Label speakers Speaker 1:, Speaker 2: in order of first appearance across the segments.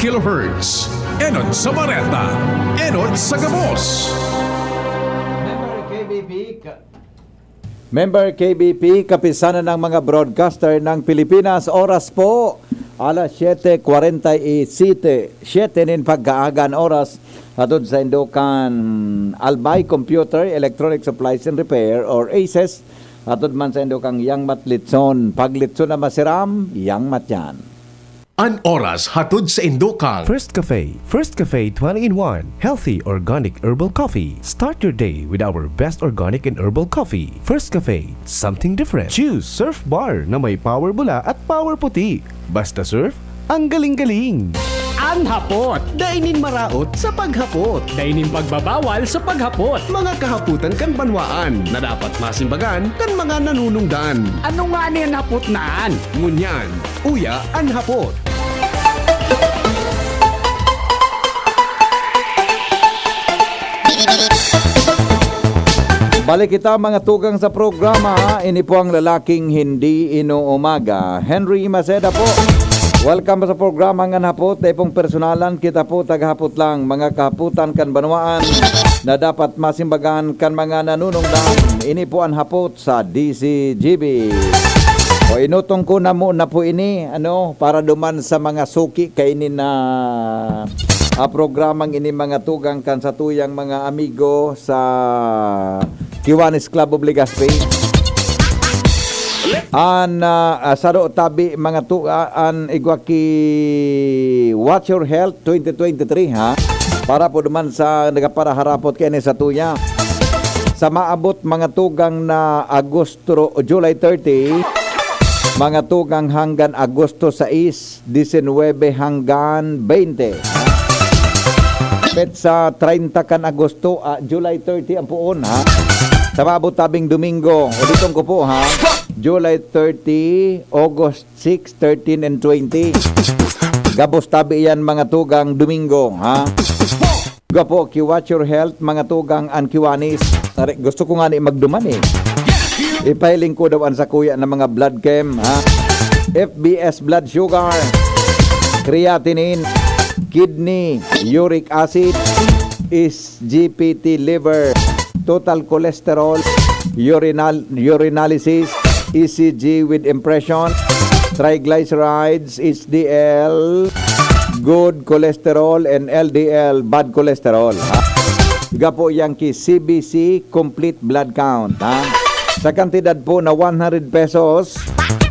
Speaker 1: kilohertz. Enod sa Bareta, Enod sa Gabos.
Speaker 2: Member KBP, kapisanan ng mga broadcaster ng Pilipinas. Oras po, alas 7:47. 7 nin pagkaagan oras atod sa Indukan Albay Computer, Electronic Supplies and Repair or ACES. Atod man sa Indukang Yang Matlitson. Paglitson na masiram, Yang Matyan.
Speaker 1: An oras hatod sa Indukang.
Speaker 3: First Cafe 20-in-1. Healthy organic herbal coffee. Start your day with our best organic and herbal coffee. First Cafe, something different. Choose Surf Bar na may power bula at power puti. Basta surf, ang galing-galing.
Speaker 4: Ang hapot, dainin maraot sa paghapot. Dainin pagbabawal sa paghapot.
Speaker 5: Mga kahaputan kan banwaan na dapat masimbagan kan mga nanunungdan.
Speaker 4: Ano nga ni ang hapot naan?
Speaker 5: Ngunyan, uya ang hapot.
Speaker 2: Balik kita mga tugang sa programa. Ini po ang lalaking hindi inuumaga. Henry Maceda po. Welcome sa programa nga hapot. Dahil pong personalan kita po taghapot lang. Mga kahaputan kan banwaan na dapat masimbagan kan mga nanunungdan. Ini po ang hapot sa DCGB. O inutong ko na muna po ini para duman sa mga suki kainin na programang ini mga tugang kan sa tuyang mga amigo sa Kiwanis Club of Legazpi. Saro tabi mga an igwaki Watch Your Health 2023 ha. Para po duman sa nagapara harapot kini sa tuya. Sa maabot mga tugang na July 30, mga tugang hanggang Agosto 6, 19 hanggang 20. Sa 30 kan Agosto, July 30 ang puon ha. Sa maabot tabing Domingo, uditong ko po ha. July 30, August 6, 13 and 20. Gabos tabi yan mga tugang Domingo ha. Gapo ki Watch Your Health mga tugang an Kiwanis. Gusto ko nga ni magduman eh. Ipahiling ko daw sa kuya ng mga blood chem ha. FBS blood sugar, creatinine, kidney, uric acid, SGPT liver, total cholesterol, urinalysis, ECG with impression, triglycerides, HDL, good cholesterol, and LDL, bad cholesterol. Gapo yang ki CBC, complete blood count. Ha? Sa kantidad po na 100 pesos,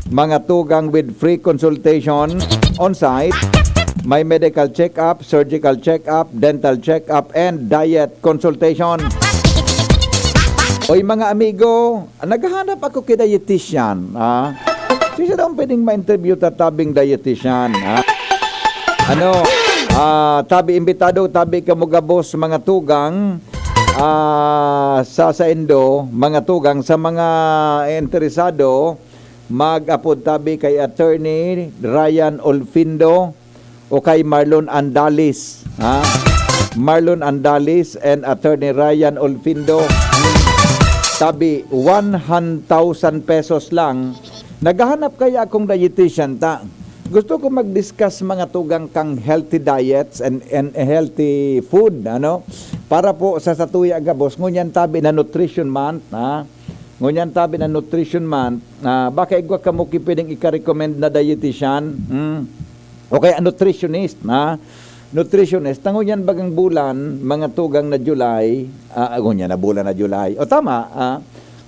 Speaker 2: mga tugang with free consultation on-site, may medical check-up, surgical check-up, dental check-up, and diet consultation. Oy mga amigo, naghahanap ako kay dietitian. Sino daw pwedeng ma-interview tatabing dietitian? Tabi imbitado, tabi kamugabos mga tugang sa Indo, mga tugang sa mga interesado, mag-apod tabi kay Attorney Ryan Olfindo o kay Marlon Andalis. Marlon Andalis and Attorney Ryan Olfindo. Tabi 100,000 pesos lang. Naghahanap kaya akong dietitian ta. Gusto ko mag-discuss mga tugang kang healthy diets and healthy food para po sa Satuya Gabos ngunyan tabi na nutrition month ngunyan tabi na nutrition month baka igwa ka mo pwedeng ika-recommend na dietitian okay, nutritionist nutritionist ngunyan bagang bulan mga tugang na July ngunyan na bulan na July o tama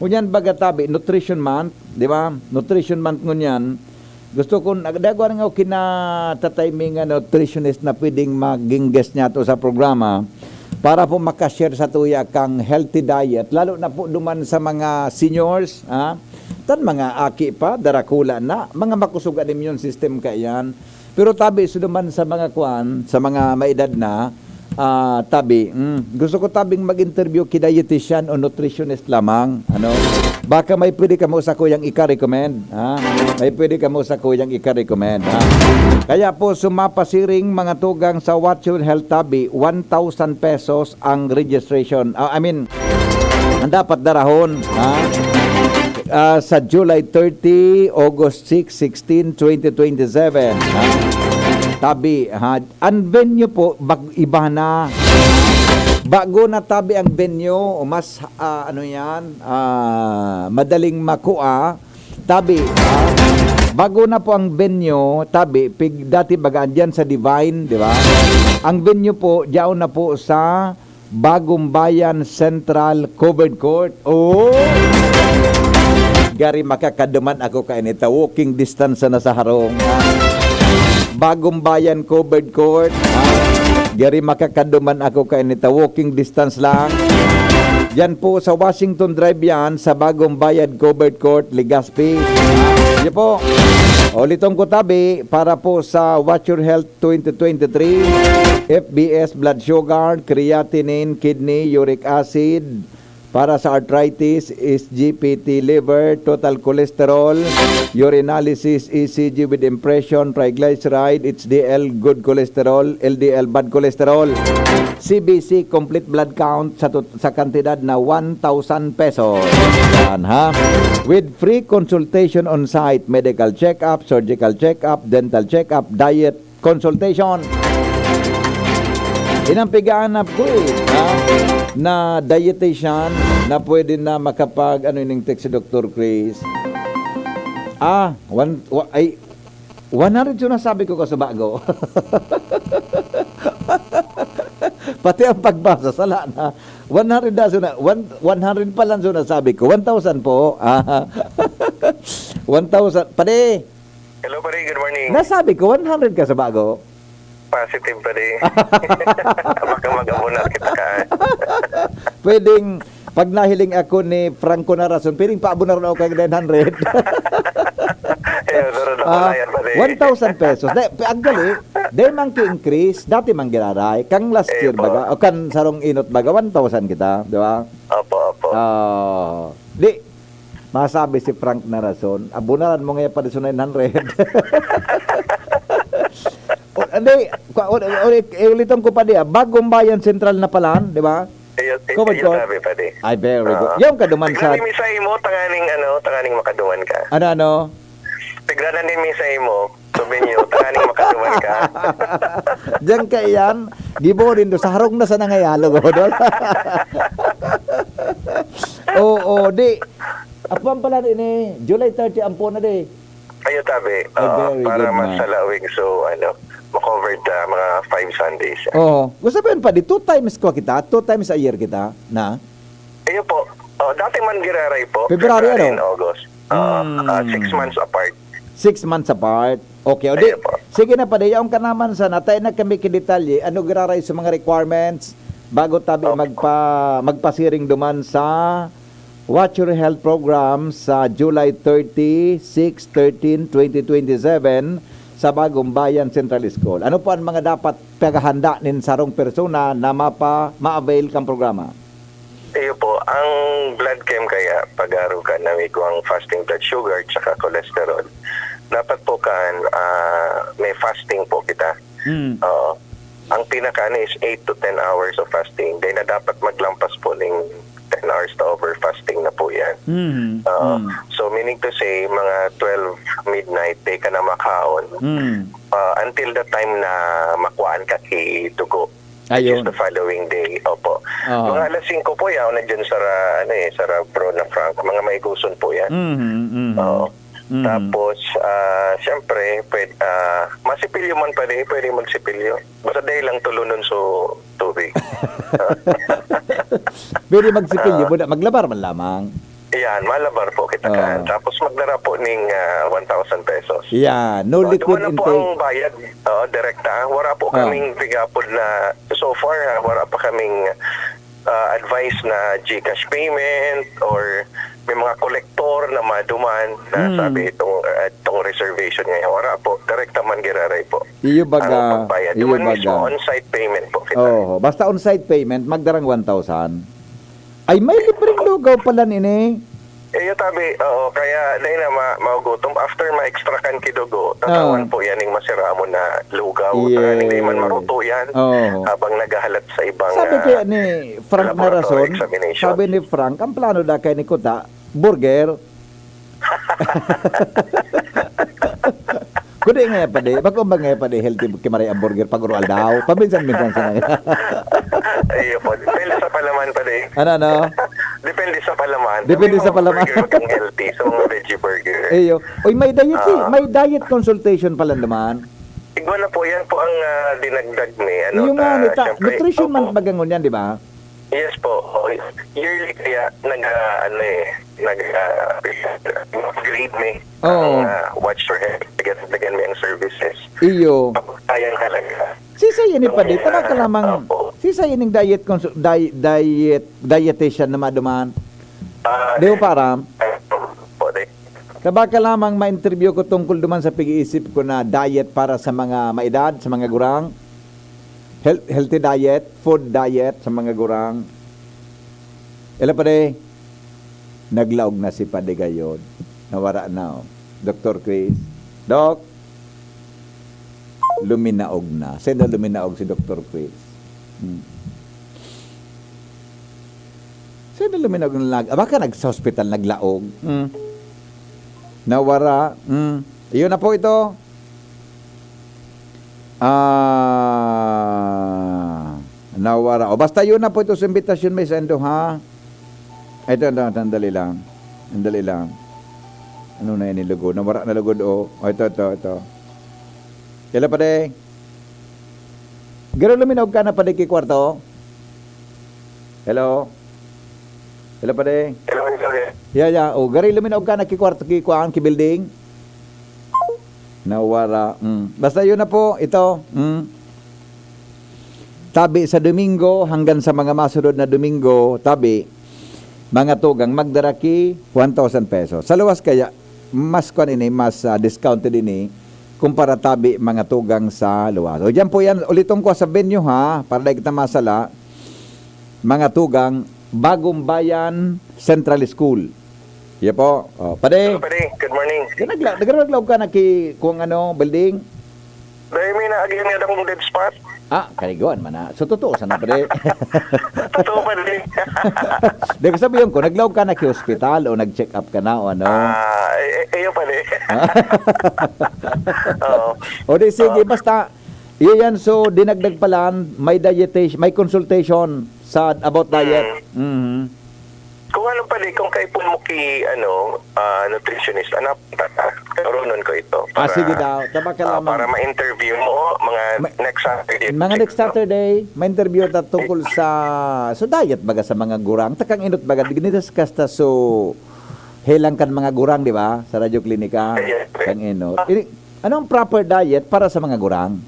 Speaker 2: ngunyan baga tabi nutrition month di ba nutrition month ngunyan. Gusto ko, nagdagawa nga kinatatiming nutritionist na pwedeng maging guest niya to sa programa para po makashare sa tuya kang healthy diet, lalo na po duman sa mga seniors, tan mga aki pa, darakula na, mga makusugan immune system kayan. Pero tabi, suduman sa mga sa mga maedad na, tabi, gusto ko tabing mag-interview ki dietitian o nutritionist lamang, baka may pwede ka mo sa kuyang ika-recommend. May pwede ka mo sa kuyang ika-recommend. Kaya po sumapasiring mga tugang sa Watch Your Health Tabi, 1,000 pesos ang registration. Ang dapat darahon. Sa July 30, August 6, 16, 2027. tabi ha. Ang venue po iba na. Bago na tabi ang venue, mas ano yan, madaling makuha. Tabi, bago na po ang venue, tabi, dati bagaan dyan sa Divine, di ba? Ang venue po, diyan na po sa Bagong Bayan Central Covered Court. Oh! Gari makakaduman ako kainita, walking distance na sa harong. Bagong Bayan Covered Court. Gari makakaduman ako kainita, walking distance lang. Yan po sa Washington Drive yan, sa Bagong Bayan Covered Court, Legazpi. Yan po. Ulitong ko tabi para po sa Watch Your Health 2023, FBS blood sugar, creatinine, kidney, uric acid, para sa arthritis, SGPT liver, total cholesterol, urinalysis, ECG with impression, triglyceride, HDL good cholesterol, LDL bad cholesterol, CBC complete blood count sa kantidad na 1,000 pesos. Yan, ha? With free consultation on site, medical check-up, surgical check-up, dental check-up, diet consultation. Inampigaanap ko ha? Na dietitian na pwede na makapag ano yung text si Dr. Chris. 100 yun na sabi ko sa bago. Pati ang pagbasa, sala na. 100 na suna, 100 pa lang suna sabi ko. 1,000 po. 1,000. Pade.
Speaker 6: Hello, pare. Good morning.
Speaker 2: Nasabi ko, 100 ka sa bago.
Speaker 6: Positive, pare. Baka mag-abunar kita ka.
Speaker 2: Pwedeng, pag nahiling ako ni Franco na rason, pwedeng paabunar na ako kag 900.
Speaker 6: Ayun, doon ako na yan, pare.
Speaker 2: 1,000 pesos. Actually, day man ki-increase, dati man giraray. Kang last year baga, o kan sarong inot baga, 1,000 kita, di ba?
Speaker 6: Opo, opo.
Speaker 2: Di, masabi si Frank na rason, abunaran mo ngayon pa rin sa 900. Hindi, ulitin ko pa diya, Bagong Bayan Central na palan, di ba?
Speaker 6: Ayun,
Speaker 2: Covered court.
Speaker 6: sabi, pare.
Speaker 2: Ay, very good. Yung kaduman sa...
Speaker 6: Tignan ni misay mo, tanganing makaduman ka.
Speaker 2: Ano?
Speaker 6: Tignan ni misay mo, sabi niyo, tanganing makaduman ka.
Speaker 2: Diyan ka yan, gibo rin do, sa harong na sa nangayalo ko doon. Oo, di. Apuan pala din eh, July 30 ampo na di.
Speaker 6: Ayun, tabi.
Speaker 2: Very
Speaker 6: Para
Speaker 2: good,
Speaker 6: masalawig, so, makovered mga 5 Sundays.
Speaker 2: Oo. Gusto sabihin pa di, 2 times ko kita, 2 times a year kita, na?
Speaker 6: Ayun po. Dati man giraray po.
Speaker 2: February,
Speaker 6: and August. 6 months apart.
Speaker 2: 6 months apart. Okay, o di.
Speaker 6: Ayun po.
Speaker 2: Sige na pa di, yung kanaman sana, tayo na kami kidetalye, ano giraray sa mga requirements, bago tabi magpasiring duman sa Watch Your Health program sa July 30, 6, 13, 2027 sa Bagong Bayan Central School. Ano po ang mga dapat paghahanda nin sarong persona na ma-avail kang programa?
Speaker 6: Iyo po, ang blood chem kaya pag-aro ka na may kuwang fasting blood sugar tsaka cholesterol. Dapat po kan may fasting po kita. Ang pinaka is 8 to 10 hours of fasting. Then na dapat maglampas po ng 10 hours to over fasting na po yan. So meaning to say, mga 12 midnight, day ka na makaon until the time na makuhaan ka dugo. Which is the following day. Opo. Mga alas 5 po yan, na dyan sa Bro na Frank. Mga may guson po yan. Tapos, siyempre, masipilyo man pwede magsipilyo. Basta dahil lang tulunon sa tubig.
Speaker 2: Pwede magsipilyo, maglabar man lamang.
Speaker 6: Yan, malabar po kita kan. Tapos magdara po ng 1,000 pesos.
Speaker 2: Yeah, no liquid
Speaker 6: Duman na po
Speaker 2: intake.
Speaker 6: ang bayad, direkta. Wala po kaming bigapod na, so far, wala pa kaming advice na GCash payment or may mga kolektor na maduman na sabi itong reservation ngayon. Wala po, direkta man giraray po.
Speaker 2: Iyo baga,
Speaker 6: ang pagbayad.
Speaker 2: iyo
Speaker 6: Duman mismo
Speaker 2: baga.
Speaker 6: on-site payment po kita.
Speaker 2: Oh, basta on-site payment, magdarang 1,000. Ay, may libreng lugaw pala nini.
Speaker 6: Tabi, kaya dahil na maugutom, after ma-extrakan kidugo, tatawan po yan yung masira mo na lugaw.
Speaker 2: Yes.
Speaker 6: Hindi man maruto yan habang naghahalat sa ibang
Speaker 2: Sabi kaya ni Frank na rason,
Speaker 6: examination.
Speaker 2: sabi ni Frank, ang plano da kay ni Kuta, burger. Kundi nga pa di, pag-umbang nga pa di, healthy kimaray hamburger, pag-urual daw. Paminsan-minsan sa nga.
Speaker 6: Ayun po. Depende sa palaman pa din.
Speaker 2: Ano?
Speaker 6: Depende sa palaman.
Speaker 2: Depende sa palaman.
Speaker 6: Burger kang healthy. So, mga veggie burger.
Speaker 2: Eyo. Uy, may diet may diet consultation pala naman.
Speaker 6: Igwa na po, yan po ang dinagdag ni.
Speaker 2: Yung nga,
Speaker 6: syempre,
Speaker 2: nutrition
Speaker 6: opo.
Speaker 2: man bagangon yan, di ba?
Speaker 6: Yes po. Yearly kaya nag-grade me.
Speaker 2: Oo.
Speaker 6: Watch your health. Dagdagan me ang services.
Speaker 2: Iyo.
Speaker 6: Ayan halaga.
Speaker 2: Sisa yun pa di, tama ka lamang.
Speaker 6: Opo.
Speaker 2: Sisa yun yung dietitian na maduman. Di mo para,
Speaker 6: Po, di.
Speaker 2: kabaka lamang ma-interview ko tungkol duman sa pag-iisip ko na diet para sa mga maedad, sa mga gurang. Healthy diet, food diet sa mga gurang. Ila pa de, naglaog na si Padigayod. Nawara na, Dr. Chris. Doc, luminaog na. Sino luminaog si Dr. Chris? Sino luminaog na baka nag-hospital naglaog? Nawara. Iyon na po ito. Nawara. O basta yun na po ito sa imbitasyon may sendo ha. Ito, sandali lang. Sandali lang. Ano na yan nilugod? Nawara na lugod o. Ito. Kailan pa de? Garo luminog ka na pa de kwarto? Hello? Kailan pa de? Yeah. O, gari luminog ka na kwarto kikuan building? Nawara. Basta yun na po, ito. Tabi sa Domingo hanggang sa mga masunod na Domingo, tabi, mga tugang magdaraki 1,000 pesos. Sa luwas kaya, mas discounted ini kumpara tabi mga tugang sa luwas. O dyan po yan, ulitong ko sa venue ha, para na kita masala, mga tugang, Bagong Bayan Central School. Yeah po. Pade.
Speaker 6: Good morning.
Speaker 2: Naglalaglaw ka na kung building?
Speaker 6: Dahil may naagyan nga akong dead spot.
Speaker 2: Kanigawan man na. So, totoo sana pade.
Speaker 6: Totoo pa rin.
Speaker 2: Di ko sabihin ko, naglaw ka na hospital o nag-check up ka na o ano?
Speaker 6: Iyo pa rin. Oo.
Speaker 2: O di sige, basta, iyan so, dinagdag pala, may dietitian, may consultation sa about diet.
Speaker 6: Kung ano pala, kung kayo po mo nutritionist, karoon ko ito.
Speaker 2: Sige daw, tama ka lamang.
Speaker 6: Para ma-interview mo next Saturday.
Speaker 2: Mga next Saturday, may interview ta tungkol sa diet baga sa mga gurang. Takang inot baga, dinidiscuss ta so helang kan mga gurang, di ba? Sa Radyo Klinika.
Speaker 6: Yes,
Speaker 2: Kang inot. Anong proper diet para sa mga gurang?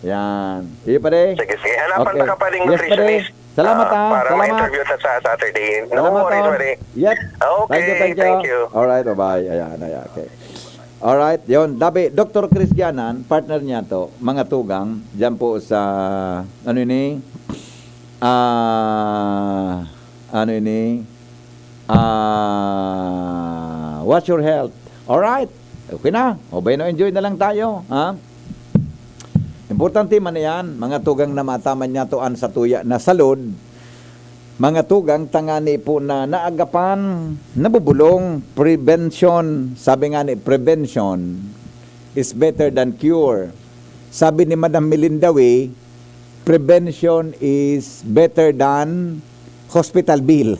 Speaker 2: Yan. Sige pa rin.
Speaker 6: Sige. Hanapan ka pa rin
Speaker 2: Yes,
Speaker 6: nutritionist.
Speaker 2: Salamat
Speaker 6: Para
Speaker 2: Salamat.
Speaker 6: ma-interview ta sa Saturday.
Speaker 2: Salamat
Speaker 6: worries.
Speaker 2: Yep.
Speaker 6: Okay,
Speaker 2: Thank you.
Speaker 6: thank you.
Speaker 2: Alright, bye. Ayan. Okay. Alright, yun. Dabi, Dr. Christianan, partner niya to, mga tugang, dyan po sa, Watch Your Health. Alright. Okay na. Enjoy na lang tayo. Ha? Importante man yan, mga tugang na mataman niya to sa tuya na salod, mga tugang tangani po na naagapan, nabubulong, prevention, sabi nga ni, prevention is better than cure. Sabi ni Madam Melinda Way, prevention is better than hospital bill.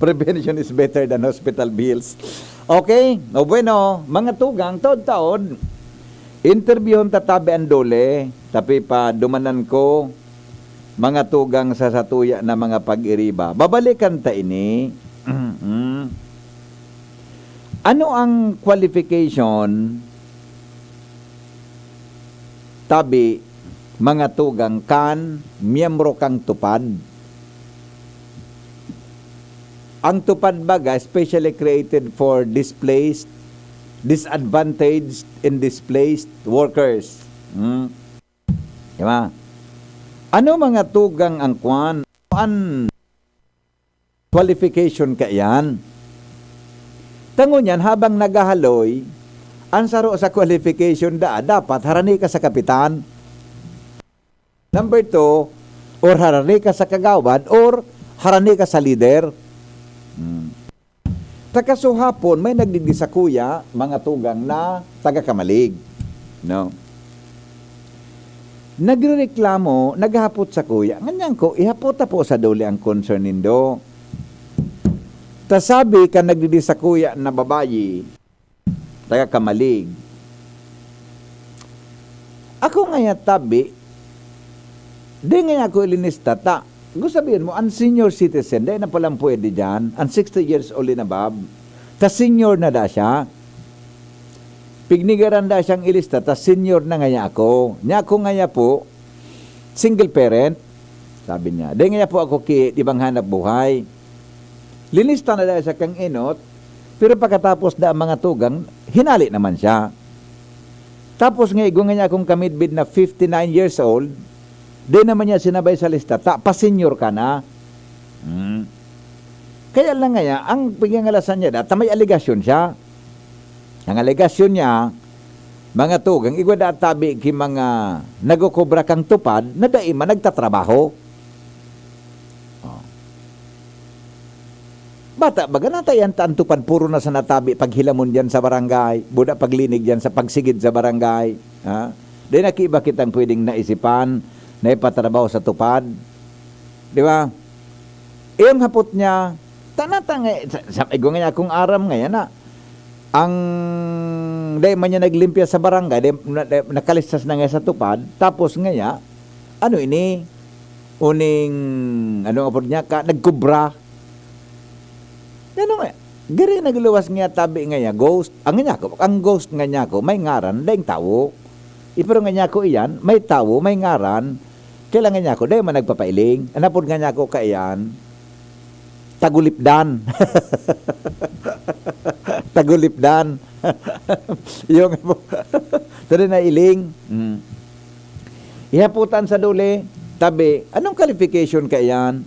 Speaker 2: Prevention is better than hospital bills. Okay, bueno, mga tugang, taod-taod, interviewon tatabi ang dole, tapi pa dumanan ko, mga tugang sa satuya na mga pag-iriba. Babalikan ta ini. Ano ang qualification tabi mga tugang kan miyembro kang tupad? Ang tupad baga specially created for displaced, disadvantaged and displaced workers. Diba? Ano mga tugang ang kwan? An qualification ka yan? Tango niyan, habang nagahaloy, ang saro sa qualification dapat harani ka sa kapitan. Number 2, or harani ka sa kagawad, or harani ka sa leader. Takasuhapon, may nagdigdi sa kuya, mga tugang na taga-Kamalig. No? Nagrereklamo, naghapot sa kuya. Ganyan ko, ihapot po sa duli ang concern nindo. Tasabi ka nagdigdi sa kuya na babayi, taga-Kamalig. Ako nga tabi, di nga ako ilinista, gusto sabihin mo, ang senior citizen, dahil na palang pwede dyan, ang 60 years old na bab, senior na da siya, pignigaran da siyang ilista, senior na nga ako. Nya ako nga po, single parent, sabi niya. Dahil nga po ako ibang hanap buhay. Linista na da siya kang inot, pero pagkatapos da mga tugang, hinali naman siya. Tapos nga, nga akong kamidbid na 59 years old, di naman niya sinabay sa lista, pa-senior ka na. Kaya lang nga, ang pagingalasan niya, may aligasyon siya. Ang aligasyon niya, mga tugang, igwada at tabi ki mga nagukobra kang tupad, na daima nagtatrabaho. Bata, baga natayan taan tupad, puro na sa natabi, paghilamon dyan sa barangay, buda paglinig dyan sa pagsigid sa barangay. Di nakiba kitang pwedeng naisipan, na ipatrabaho sa tupad. Di ba? Iyong hapot niya, tanatang, igo nga kung aram ngayon na, ang dahil man niya naglimpya sa barangay, nakalistas na nga sa tupad, tapos nga, ano ini, uning, ano nga po niya, nagkubra. Ano nga, gari nagluwas nga tabi nga ghost, ang ghost nga niya ko, may ngaran, dahil tao. Ipero nga niya ko iyan, may tao, may ngaran, kailangan niya ko, dahil man nagpapailing, anapod nga niya ko kaiyan, tagulipdan. Tagulipdan. Yung tadi na iling. Ihaputan sa duli, tabi, anong qualification kaiyan?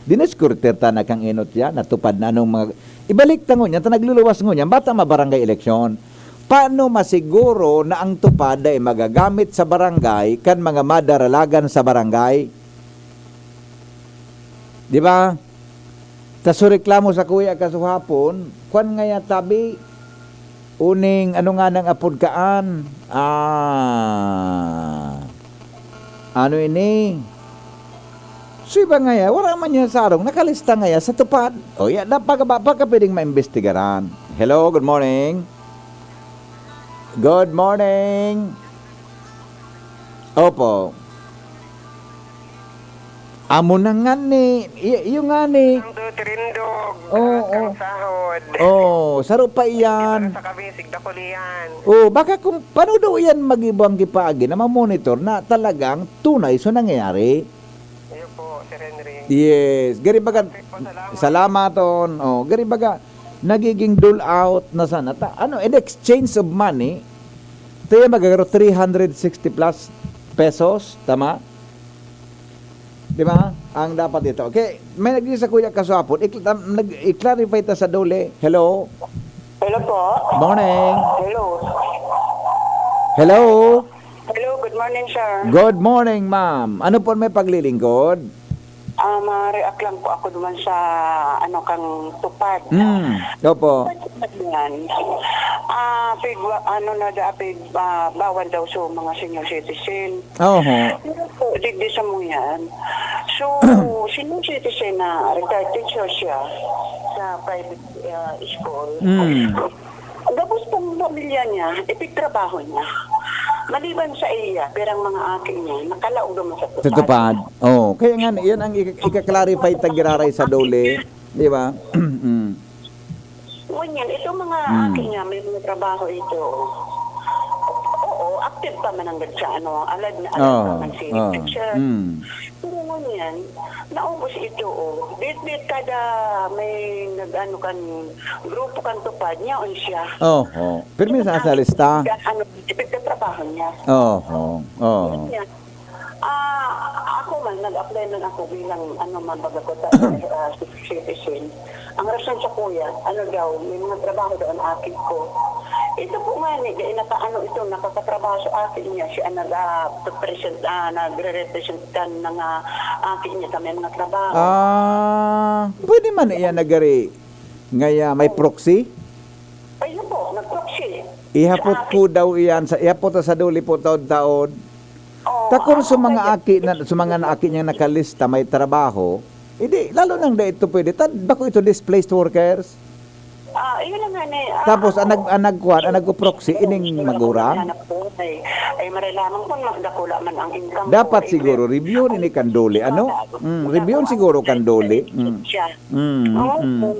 Speaker 2: Dineskurter ta na kang inot yan, natupad na anong mga, ibalik tango niya, nagluluwas ngo niya, bata mabarangay eleksyon. Paano masiguro na ang tupad ay magagamit sa barangay kan mga madaralagan sa barangay? Di ba? Reklamo sa kuya kasuhapon, kwan nga tabi, uning ano nga nang apod kaan, ano ini? So iba nga wala man niya sarong, nakalista nga sa tupad. O yan, baka pwedeng maimbestigaran. Hello, good morning. Good morning. Opo. Amo na nga ni, yung nga ni.
Speaker 6: Ang tutrindog,
Speaker 2: Oo.
Speaker 6: sahod.
Speaker 2: Saro pa iyan.
Speaker 6: Sa kabisig na kulian.
Speaker 2: Baka kung paano daw yan mag-ibang kipaagi na ma-monitor na talagang tunay so nangyayari.
Speaker 6: Ayun po, Sir Henry.
Speaker 2: Yes, gari baga, salamaton. Gari baga, nagiging dole out na sana. In exchange of money, tayo magagaro 360 plus pesos, tama? Di ba? Ang dapat ito. Okay, may nagdi sa kuya kaswapon, i-clarify ta sa dole. Hello?
Speaker 7: Hello po.
Speaker 2: Morning.
Speaker 7: Hello.
Speaker 2: Hello?
Speaker 7: Hello, good morning, sir.
Speaker 2: Good morning, ma'am. Ano po may paglilingkod?
Speaker 7: Ma-react lang po ako naman sa kang tupad.
Speaker 2: Opo.
Speaker 7: Yan. Bawal daw so mga senior citizen. Pero po, digdi sa mo yan. So, senior citizen na retired teacher siya sa private school. Tapos pong pamilya niya, ipigtrabaho niya. Maliban sa iya, perang mga akin niya, nakalaog naman sa tupad.
Speaker 2: Sa tupad. Kaya nga, yan ang ika-clarify tagiraray sa dole. Di ba?
Speaker 7: Ganyan, itong mga akin niya, may mga trabaho ito. Oo, active pa man ang siya, alad na pa man si teacher. Pero ganyan, naubos ito, Bit-bit kada may grupo kan tupad niya, siya.
Speaker 2: Pero minsan sa lista.
Speaker 7: Ipagtatrabaho niya. Ganyan. Ako man, nag-apply man ako bilang mabagakota citizen. Ang rason sa kuya, may mga trabaho doon akin ko. Ito po nga ito, nakakatrabaho sa akin niya. Siya nagre-represent ng akin niya sa may mga trabaho.
Speaker 2: Pwede man iyan nagari. Ngaya may proxy.
Speaker 7: Ayun po, nag-proxy.
Speaker 2: Ihapot ko daw iyan ihapot sa duli po taon-taon. Takon sa mga naaki niya nakalista may trabaho, hindi lalo nang da ito pwede. Bako ito displaced workers.
Speaker 7: Yun lang nga ni.
Speaker 2: Tapos nagko-proxy ining magura.
Speaker 7: Ay marilamang po magdakula man ang income.
Speaker 2: Dapat siguro review ni kanduli. Ano? Review siguro kanduli.
Speaker 7: Siya.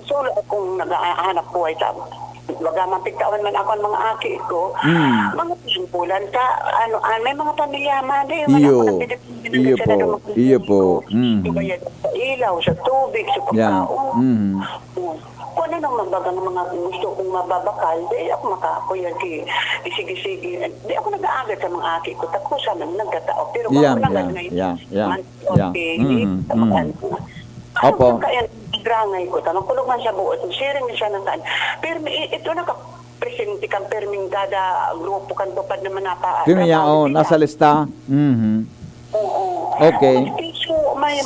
Speaker 7: So kung naghahanap buhay sa bagaman pigtawan man ako ang mga aki ko, mga pimpulan ka, may mga pamilya man eh,
Speaker 2: iyo po.
Speaker 7: Ibayad sa ilaw, sa tubig, sa pagkaon. Kung ano nang magbagang mga gusto kong mababakal, di ako makakuyan isigi-sige. Di ako nag-aagal sa mga aki ko, tapos sa man nagkatao. Pero kung ako lang
Speaker 2: Opo.
Speaker 7: Kaya drangay ko, tanong kulog man siya buot, sharing niya siya ng taan. Pero ito naka-presente kang perming dada grupo kan tupad naman napa.
Speaker 2: Nasa lista.
Speaker 7: Oo.
Speaker 2: Okay.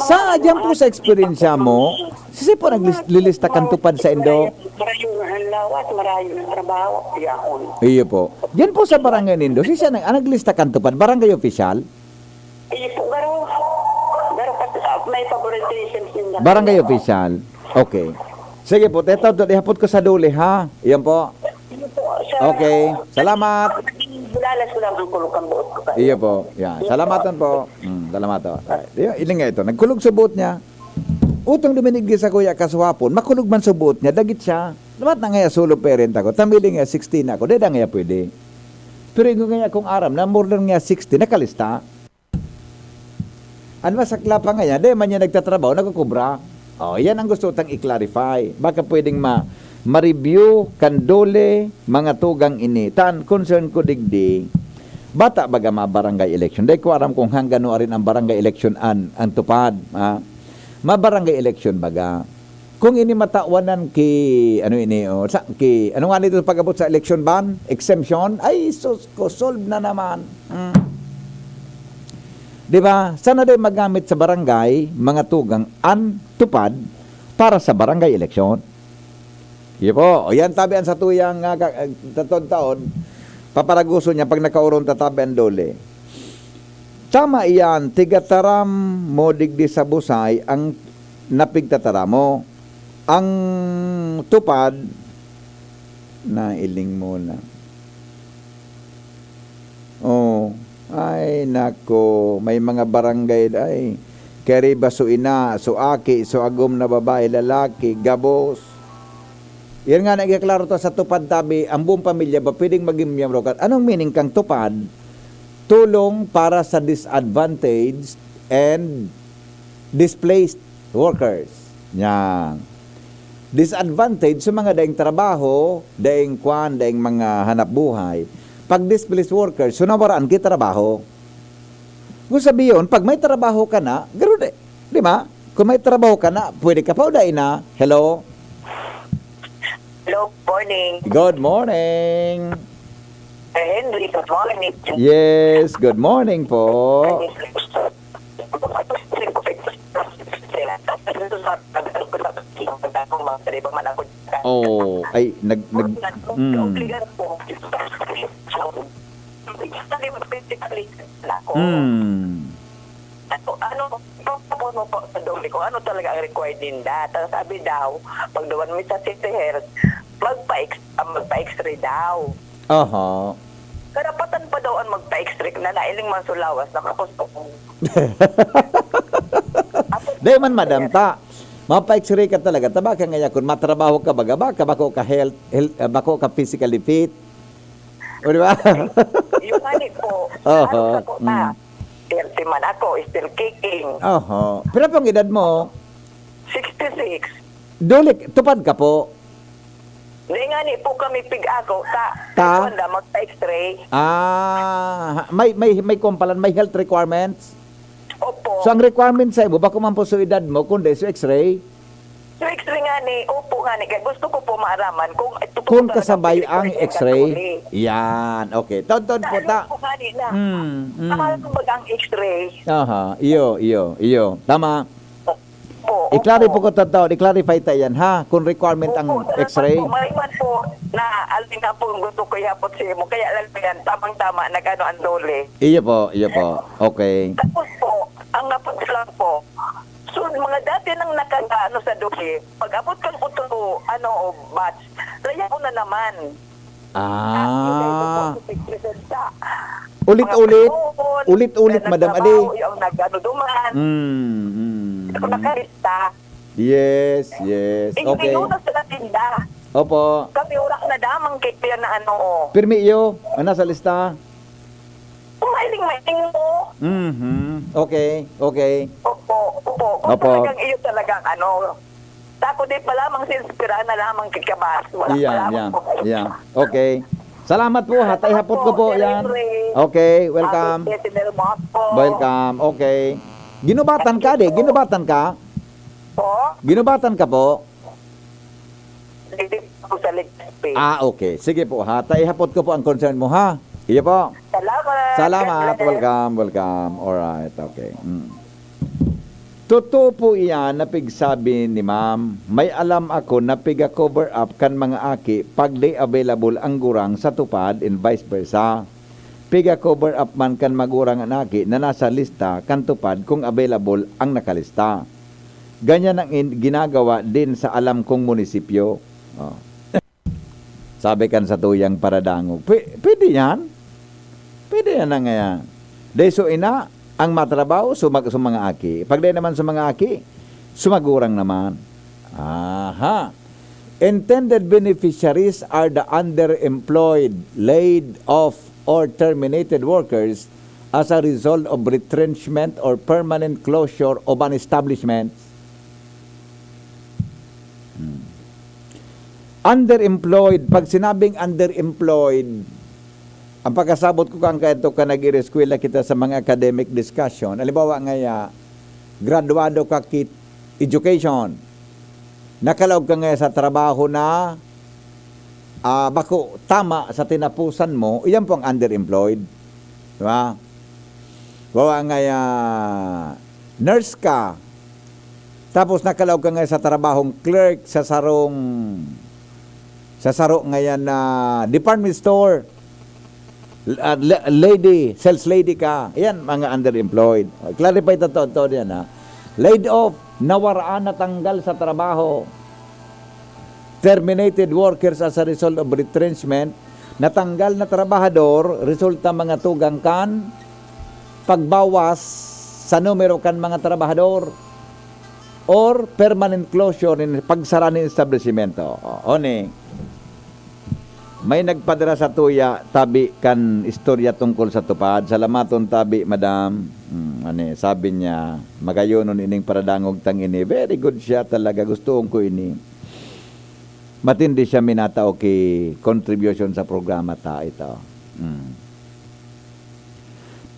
Speaker 2: Sa dyan po sa experiensya mo, sisi po naglilista kang tupad sa Indo?
Speaker 7: Marayo ang lawat, marayo ng trabaho. Yaon.
Speaker 2: Iyo po. Diyan po sa barangay Indo, sisi naglista kang tupad, barangay official?
Speaker 7: Iyo po, garo may favoritism din.
Speaker 2: Barangay official. Okay. Sige po, ihapot ko sa duli ha. Iyan po. Okay. Salamat.
Speaker 7: Bulalas ko lang ang kulukang buot ko.
Speaker 2: Iyo po. Yan. Salamatan po. Salamatan. Iling nga ito. Nagkulog sa buot niya. Utang duminig sa kuya kaswapon. Makulog man sa buot niya. Dagit siya. Dapat na nga solo parent ako. Tamili nga 16 ako. Deda nga pwede. Pero yung nga kung aram na more than nga 60 nakalista. Ano masakla pa nga yan? Dahil man niya nagtatrabaho, nagkukubra. Yan ang gusto tang i-clarify. Baka pwedeng ma-review, kandole, mga tugang ini. Concern ko digdi, bata baga barangay election. Dahil ko aram kung hanggang rin ang barangay election ang tupad. Barangay election baga. Kung ini matawanan ano nga nito pag-abot sa election ban? Exemption? Ay, solve na naman. Diba? Sana din magamit sa barangay mga tugang tupad para sa barangay eleksyon. Ipo, yan tabian sa tuyang taon, paparaguso niya pag nakauron tatabian dole. Tama iyan, tigataram mo digdi sa busay ang napigtatara mo. Ang tupad na iling mo na. Ay, nako, may mga barangay ay kariba so ina, so aki, so agom na babae, lalaki, gabos. Yan nga nagkaklaro to sa tupad tabi, ang buong pamilya ba pwedeng maging miyembro ka? Anong meaning kang tupad? Tulong para sa disadvantaged and displaced workers. Yan. Disadvantage sa mga daing trabaho, daing mga hanap buhay. Pag displaced workers, sunawaraan ki trabaho. Kung sabihin, pag may trabaho ka na, gano'n di ba? Kung may trabaho ka na, pwede ka pa uday na. Hello?
Speaker 7: Hello, morning.
Speaker 2: Good morning.
Speaker 7: Henry, good morning.
Speaker 2: Yes, good morning po. Ay,
Speaker 7: Ano talaga ang required nila? Tapos sabi daw, pag dawan mo sa City Health, magpa-x-ray daw. Karapatan pa daw ang magpa-x-ray na nailing man sulawas, nakapusto ko.
Speaker 2: Di man madam ta. Mapa-x-ray ka talaga. Tabaka nga kung matrabaho ka baga, bako ka health, bako ka physically fit. O di ba?
Speaker 7: Yung ani ko, ano ko na, healthy man ako, still kicking.
Speaker 2: Pero pang edad mo?
Speaker 7: 66.
Speaker 2: Dole, tupad ka po.
Speaker 7: Di nga ni po kami pig-ako, magpa-x-ray.
Speaker 2: May kumpalan, may health requirements?
Speaker 7: Opo.
Speaker 2: So, ang requirement sa ibo, bako man po sa edad mo, kundi sa x-ray?
Speaker 7: So, x-ray nga ni, opo nga ni, kaya gusto ko po maaraman
Speaker 2: kung kasabay ang x-ray. Yan, okay. Taon-taon po ta.
Speaker 7: Ano po nga ni na, mahal ko ba ang x-ray?
Speaker 2: Iyo. Tama.
Speaker 7: Po.
Speaker 2: I-clarify ko totoo, i-clarify tayo yan, ha? Kung requirement ang x-ray.
Speaker 7: Maiman po na alin na po ang gusto ko yapot siya mo. Kaya lang po yan, tamang-tama, nag-ano ang dole.
Speaker 2: Iyo po. Okay.
Speaker 7: Tapos po, ang napot lang po, so mga dati nang nakagaano sa dole, pag abot kang uturo, batch, laya ko na naman.
Speaker 2: Ulit-ulit. Ulit-ulit, Madam Ade.
Speaker 7: Yung nag-ano duman. Ako nakalista.
Speaker 2: Yes. Okay.
Speaker 7: Ingin sa tinda.
Speaker 2: Opo.
Speaker 7: Kami urak na damang cake na
Speaker 2: Pirmi iyo, ano sa lista?
Speaker 7: Umahiling mo.
Speaker 2: Okay.
Speaker 7: Opo. Kung talagang iyo talagang Tako di pa lamang sinspira na lamang kikabas. Wala pa lamang po.
Speaker 2: Yeah. Okay. Salamat po, hatay hapot ko po yan. Okay, welcome. Welcome, okay. Ginubatan ka, ginubatan ka?
Speaker 7: Po?
Speaker 2: Ginubatan ka po?
Speaker 7: Hindi po sa Legazpi.
Speaker 2: Okay. Sige po, hatay hapot ko po ang concern mo, ha? Iya po.
Speaker 7: Salamat.
Speaker 2: Welcome. Alright, okay. Totoo po iyan na pigsabi ni ma'am, may alam ako na piga-cover up kan mga aki pag di available ang gurang sa tupad and vice versa. Piga-cover up man kan magurang ang aki na nasa lista kan tupad kung available ang nakalista. Ganyan ang ginagawa din sa alam kong munisipyo. Sabi kan sa tuyang paradangog, pwede yan? Pwede yan na ngayon. Deso ina, ang matrabaho, mga aki. Pag di naman sa mga aki, sumagurang naman. Aha. Intended beneficiaries are the underemployed, laid off, or terminated workers as a result of retrenchment or permanent closure of an establishment. Underemployed, pag sinabing underemployed, ang pagkasabot ko kang kaito ka nag-ireskwela kita sa mga academic discussion. Halimbawa ngaya, graduado ka kit education. Nakalaog ka ngaya sa trabaho na bako tama sa tinapusan mo, iyan po ang underemployed. Diba? Bawa ngaya, nurse ka. Tapos nakalaog ka ngaya sa trabahong clerk sa saro ngayon na department store. Lady, sales lady ka. Yan, mga underemployed. Clarify ito yan, ha. Laid off, nawaraan na tanggal sa trabaho. Terminated workers as a result of retrenchment. Natanggal na trabahador, resulta mga tugang kan, pagbawas sa numero kan mga trabahador, or permanent closure, pagsara ng establishmento. One, may nagpadara sa tuya, tabi kan istorya tungkol sa tupad. Salamaton tabi, madam. Sabi niya, magayonon ining paradangog tang ini. Very good siya talaga. Gustuon ko ini. Matindi siya minatao ki contribution sa programa ta ito.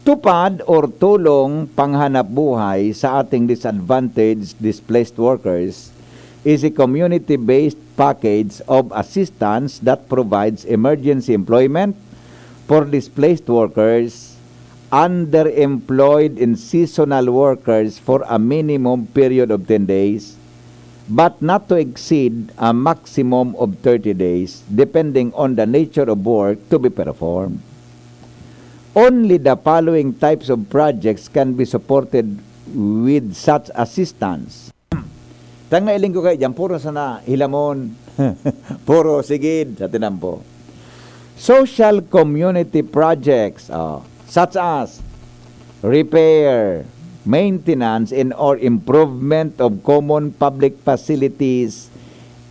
Speaker 2: Tupad or tulong panghanap buhay sa ating disadvantaged displaced workers is a community-based package of assistance that provides emergency employment for displaced workers, underemployed and seasonal workers for a minimum period of 10 days, but not to exceed a maximum of 30 days, depending on the nature of work to be performed. Only the following types of projects can be supported with such assistance. Tangailing ko kayo dyan, puro sana hilamon, puro sigid sa tinampo. Social community projects, such as repair, maintenance, and or improvement of common public facilities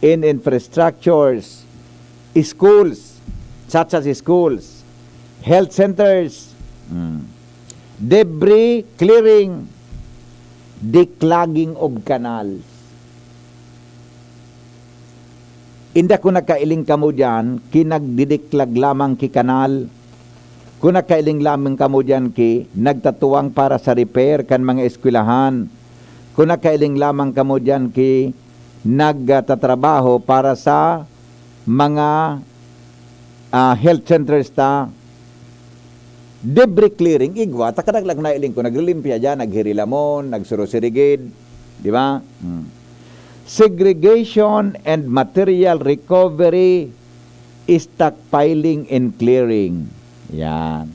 Speaker 2: in infrastructures, schools, such as schools, health centers, debris clearing, declogging of canals. Inda ko nakailing kamo dyan, kinagdidiklag lamang ki kanal. Kung nakailing lamang kamo dyan ki, nagtatuwang para sa repair kan mga eskwelahan. Kung nakailing lamang kamo dyan ki, nagtatrabaho para sa mga health centers ta. Debris clearing, igwa, takanaglag na iling ko, naglilimpia dyan, naghirilamon, nagsurosirigid, di ba? Segregation and material recovery, stockpiling and clearing. Yan.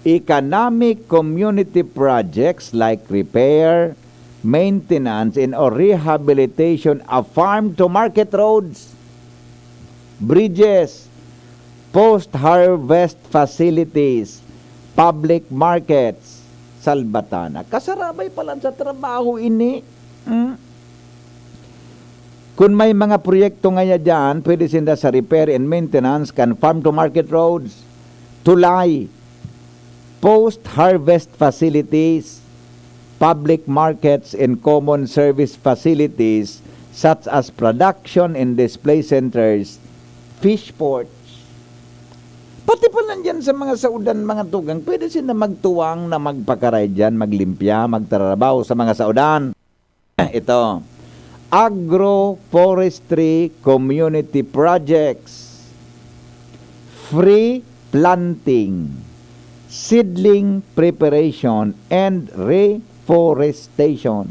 Speaker 2: Economic community projects like repair, maintenance, and or rehabilitation of farm-to-market roads, bridges, post-harvest facilities, public markets, Salbatana. Kasarabay pala sa trabaho ini. Kung may mga proyekto ngayon dyan, pwede sila sa repair and maintenance, kan farm-to-market roads, tulay, post-harvest facilities, public markets and common service facilities such as production and display centers, fish ports. Pati pa nandyan sa mga saudan, mga tugang, pwede sila magtuwang na magpakaray dyan, maglimpya, magtrabaho sa mga saudan. Ito, agroforestry community projects, free planting, seedling preparation, and reforestation.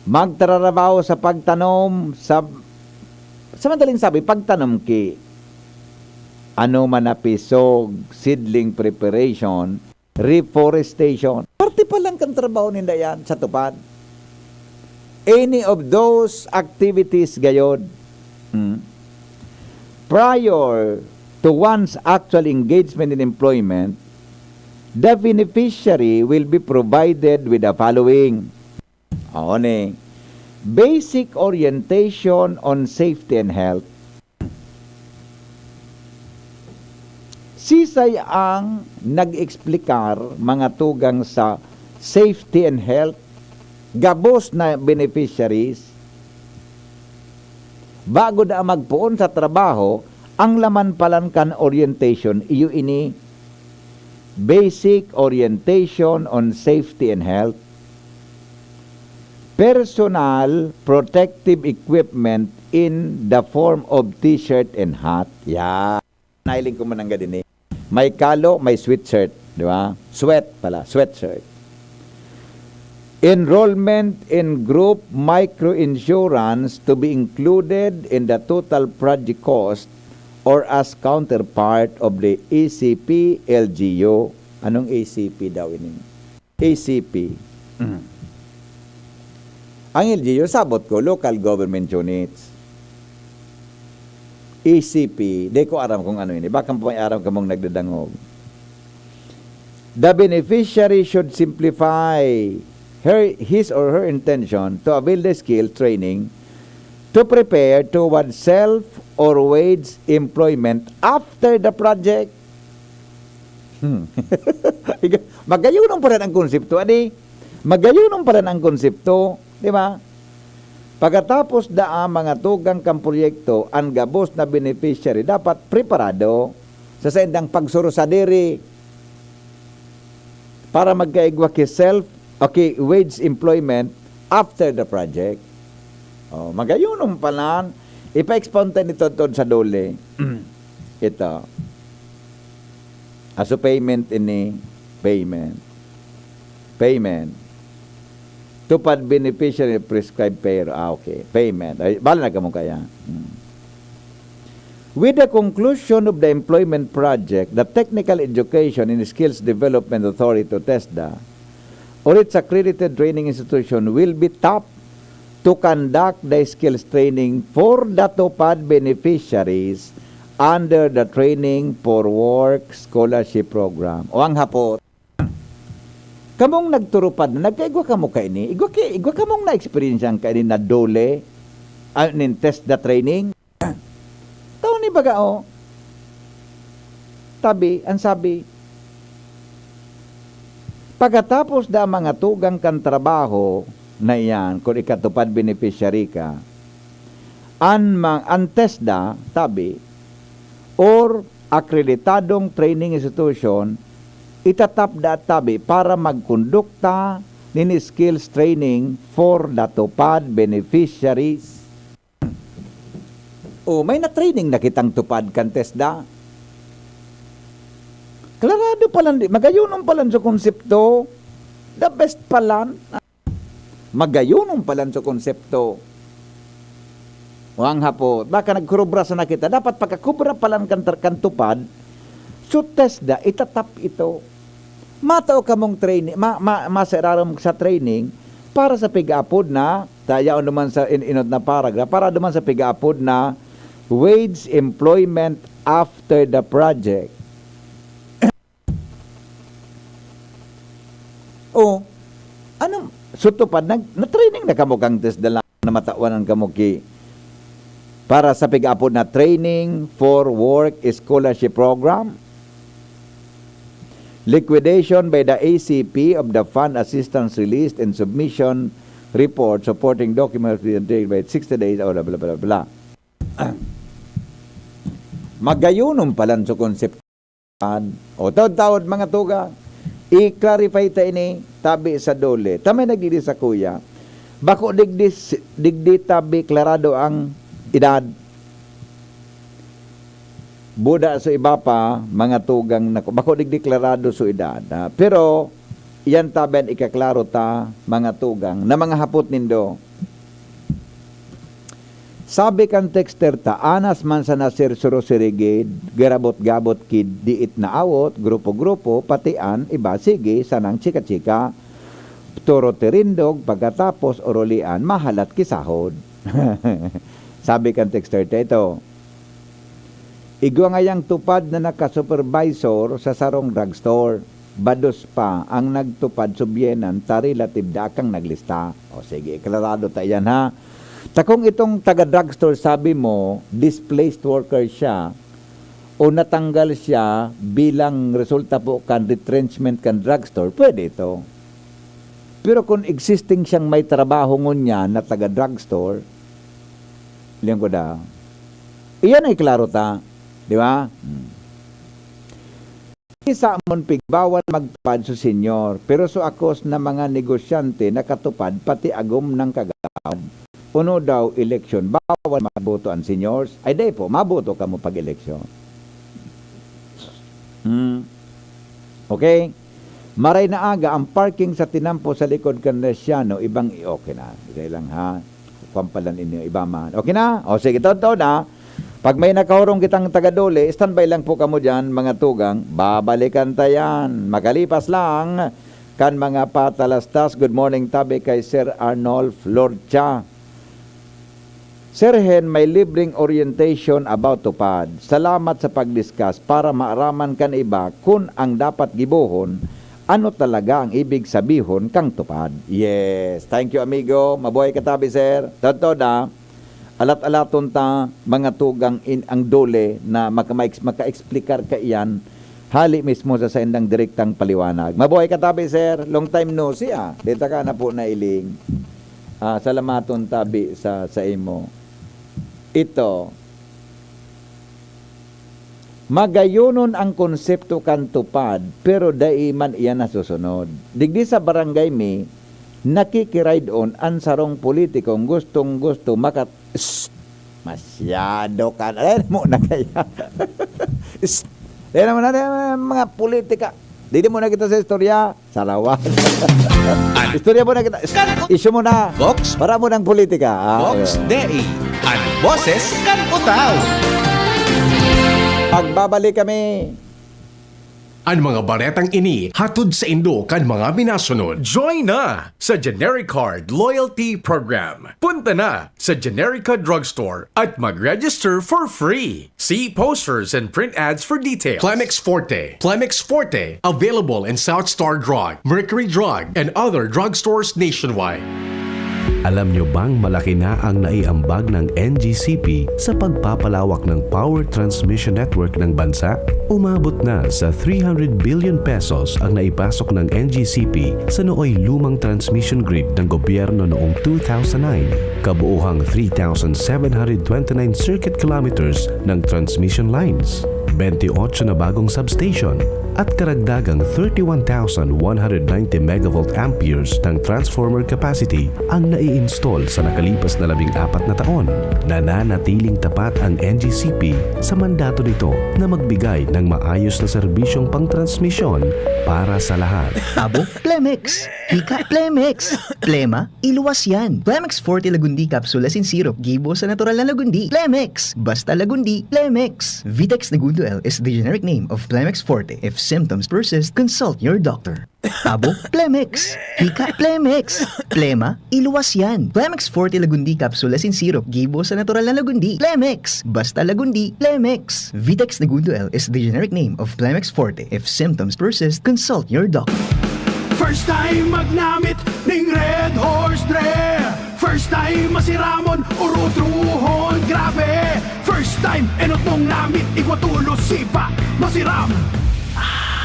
Speaker 2: Magtrabaho sa pagtanom, sa madaling sabi, pagtanom ki, ano man na pisog, seedling preparation, reforestation. Parte pa lang kang trabaho ninda yan sa tupad. Any of those activities gayod, prior to one's actual engagement in employment, the beneficiary will be provided with the following. Basic orientation on safety and health. Sisay ang nag-explikar mga tugang sa safety and health, gabos na beneficiaries. Bago na magpuon sa trabaho, ang laman palan kan orientation, iyo ini basic orientation on safety and health, personal protective equipment in the form of t-shirt and hat. Yeah. Nailing ko man ang gadini. May kalo, may sweatshirt, di ba? Sweatshirt. Enrollment in group microinsurance to be included in the total project cost or as counterpart of the ACP LGU. Anong ACP daw ini? ACP. Ang LGU, sabot ko, local government units. ACP, di ko aram kung ano ini. Baka may aram ka mong nagdadangog. The beneficiary should simplify his or her intention to avail the skill training to prepare toward self or wage employment after the project. Magayunong pa rin ang konsepto, Magayunong pa rin ang konsepto, di ba? Pagkatapos mga tugang kang proyekto, ang gabos na beneficiary dapat preparado sa sendang pagsuro sa diri para magkaigwa ki wage employment after the project. Magayunong palan, ipa-expound nito sa dole. Ito. Aso payment ini, payment. Tupad beneficiary prescribed payer. Okay. Payment. Bala na ka mo kaya. With the conclusion of the employment project, the Technical Education and Skills Development Authority to TESDA or its accredited training institution will be tapped to conduct the skills training for the TUPAD beneficiaries under the Training for Work Scholarship Program. O ang hapot, kamong nagturupad na nagkaigwa kamo kay ni igwa kamong na-experience ang kay ni na dole nin test the training taon ni baga ang sabi pagkatapos da mga tugang kan trabaho na iyan kung ikatupad beneficiary ka ang test da tabi or akreditadong training institution itatap da tabi para magkondukta nini skills training for the TUPAD beneficiaries. May na-training na kitang TUPAD kan TESDA. Klarado palang, magayunon palang sa konsepto. The best palan. Magayunong palan sa konsepto. Wang hapo, baka nagkurubra sa nakita, dapat pagkakubra palan kan tupad, so test da, itatap ito. Matao ka mong training, masararam sa training, para sa pig-apod na, tayaw naman sa inod na paragraph, para naman sa pig-apod na, wage employment after the project. O, anong, so tupad, na-training na kamo kang test na matawanan kamo para sa pig-apod na training for work scholarship program, liquidation by the ACP of the fund assistance released and submission report supporting documents by 60 days, blah, blah, blah, blah. Magayunom palan sa konsepto. O taod-taod mga tuga, i-clarify ta ini, tabi sa dole. Tamay nagdidi sa kuya, bako digdi tabi klarado ang edad. Buda sa iba pa, mga tugang nako. Bako digdeklarado sa edad. Pero, yan taben ikaklaro ta, mga tugang, na mga hapot nindo. Sabi kan texter ta, anas man sa nasir surosirigid, garabot-gabot kid, diit na awot, grupo-grupo, patian, iba, sige, sanang chika-chika, turo tirindog, pagkatapos orolian, mahalat kisahod. Sabi kan texter ito, igwa ngayang tupad na naka-supervisor sa sarong drugstore, bados pa ang nagtupad subyenan ta relative dakang naglista. O sige, klarado ta yan ha. Takong itong taga-drugstore sabi mo, displaced worker siya o natanggal siya bilang resulta po kan retrenchment kan drugstore, pwede ito. Pero kung existing siyang may trabaho ngunya na taga-drugstore, liyan ko da. Iyan ay klaro ta. Di ba? Isa mon pigbawal magtupad sa senyor, pero so akos na mga negosyante nakatupad pati agom ng kagawad. Uno daw eleksyon, bawal maboto ang seniors. Ay day po, maboto ka mo pag-eleksyon. Okay? Maray na aga, ang parking sa tinampo sa likod Kandasyano, ibang okay na. Isa lang ha. Pampalan inyo, iba man. Okay na? O sige, totoo na. Pag may nakahurong kitang tagadole, standby lang po kamo dyan, mga tugang, babalikan tayan. Makalipas lang, kan mga patalastas. Good morning, tabi kay Sir Arnolf Lorcha. Sir Hen, may libreng orientation about tupad. Salamat sa pag-discuss para maaraman kan iba kung ang dapat gibuhon, ano talaga ang ibig sabihon kang tupad. Yes, thank you amigo. Mabuhay ka tabi sir. Totoo na, alat-alaton ta mga tugang ang dole na maka-explicar ka iyan, hali mismo sa sendang direktang paliwanag. Mabuhay ka tabi sir. Long time no see ah. Dita ka na po na iling. Salamaton tabi sa imo. Ito, magayunon ang konsepto kan tupad, pero daiman iyan nasusunod. Digdi sa barangay mi, nakikiride on ang sarong politikong gustong-gusto masyado ka. Ayan mo na kaya. Ayan mo na mga politika. Dili mo na kita sa istorya. Salawan. Istorya mo na kita. Issue mo na.
Speaker 5: Vox.
Speaker 2: Para mo ng politika.
Speaker 5: Vox Dei. Ang boses kan utaw.
Speaker 2: Pagbabalik kami.
Speaker 1: Ang mga baretang ini hatod sa Indo kan mga minasunod. Join na sa Genericard Loyalty Program. Punta na sa Generica Drugstore at mag-register for free. See posters and print ads for details. Plemix Forte. Plemix Forte, available in South Star Drug, Mercury Drug, and other drugstores nationwide.
Speaker 3: Alam nyo bang malaki na ang naiambag ng NGCP sa pagpapalawak ng power transmission network ng bansa? Umabot na sa 300 billion pesos ang naipasok ng NGCP sa nooy lumang transmission grid ng gobyerno noong 2009. Kabuuhang 3,729 circuit kilometers ng transmission lines. 28 na bagong substation, at karagdagang 31,190 megavolt amperes ng transformer capacity ang nai-install sa nakalipas na 14 na taon. Nananatiling tapat ang NGCP sa mandato nito na magbigay ng maayos na serbisyong pangtransmisyon para sa lahat.
Speaker 8: Abo, Plemex. Hika, Plemex. Plema, iluwas yan. Plemex Forte Lagundi Capsule Sin Syrup. Gibo sa natural na Lagundi. Plemex. Basta Lagundi. Plemex. Vitex Negundo L is the generic name of Plemex Forte. If symptoms persist, consult your doctor. Abo, Plemex. Hika, Plemex. Plema, iluwas yan. Plemex Forte Lagundi Capsule Sin Syrup. Gibo sa natural na Lagundi. Plemex. Basta Lagundi. Plemex. Vitex Negundo L is the generic name of Plemex Forte. If symptoms persist, consult your doctor.
Speaker 9: First time magnamit ning Red Horse Dre. First time masiramon urutruhon grabe. First time enot mong namit iwatulo sipa masiram.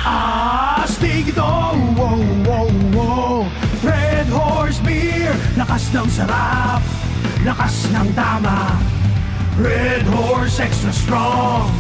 Speaker 9: Astig do, wow, wow, wow. Red Horse Beer, lakas ng sarap, lakas ng tama. Red Horse Extra Strong,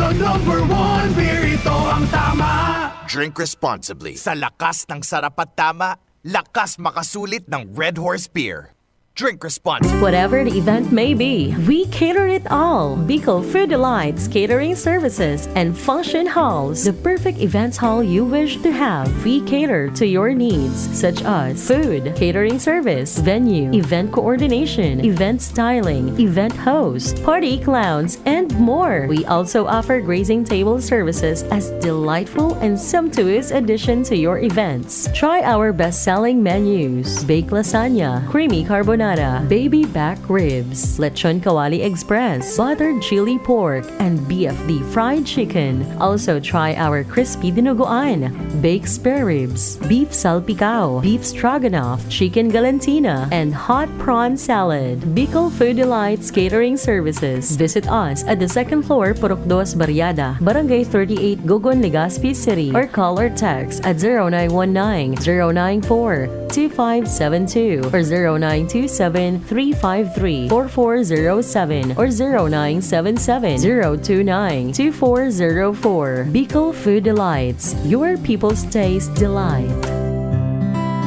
Speaker 9: the number one beer, ito ang tama.
Speaker 10: Drink responsibly. Sa lakas ng sarap at tama, lakas makasulit ng Red Horse Beer. Drink responsibly.
Speaker 11: Whatever the event may be, we cater it all. Bicol Food Delights Catering Services and Function Halls, the perfect events hall you wish to have. We cater to your needs such as food, catering service, venue, event coordination, event styling, event host, party clowns, and more. We also offer grazing table services as delightful and sumptuous addition to your events. Try our best-selling menus: baked lasagna, creamy carbonara, baby back ribs, lechon kawali express, buttered chili pork, and BFD fried chicken. Also try our crispy dinuguan, baked spare ribs, beef salpicao, beef stroganoff, chicken galantina, and hot prawn salad. Bicol Food Delights Catering Services. Visit us at the second floor, Purok 2 Barriada, Barangay 38, Gogon, Legazpi City, or call or text at 0919-094-2572 or 0927-353-4407 or 0977-029-2404. Bicol Food Delights, your people's taste delight.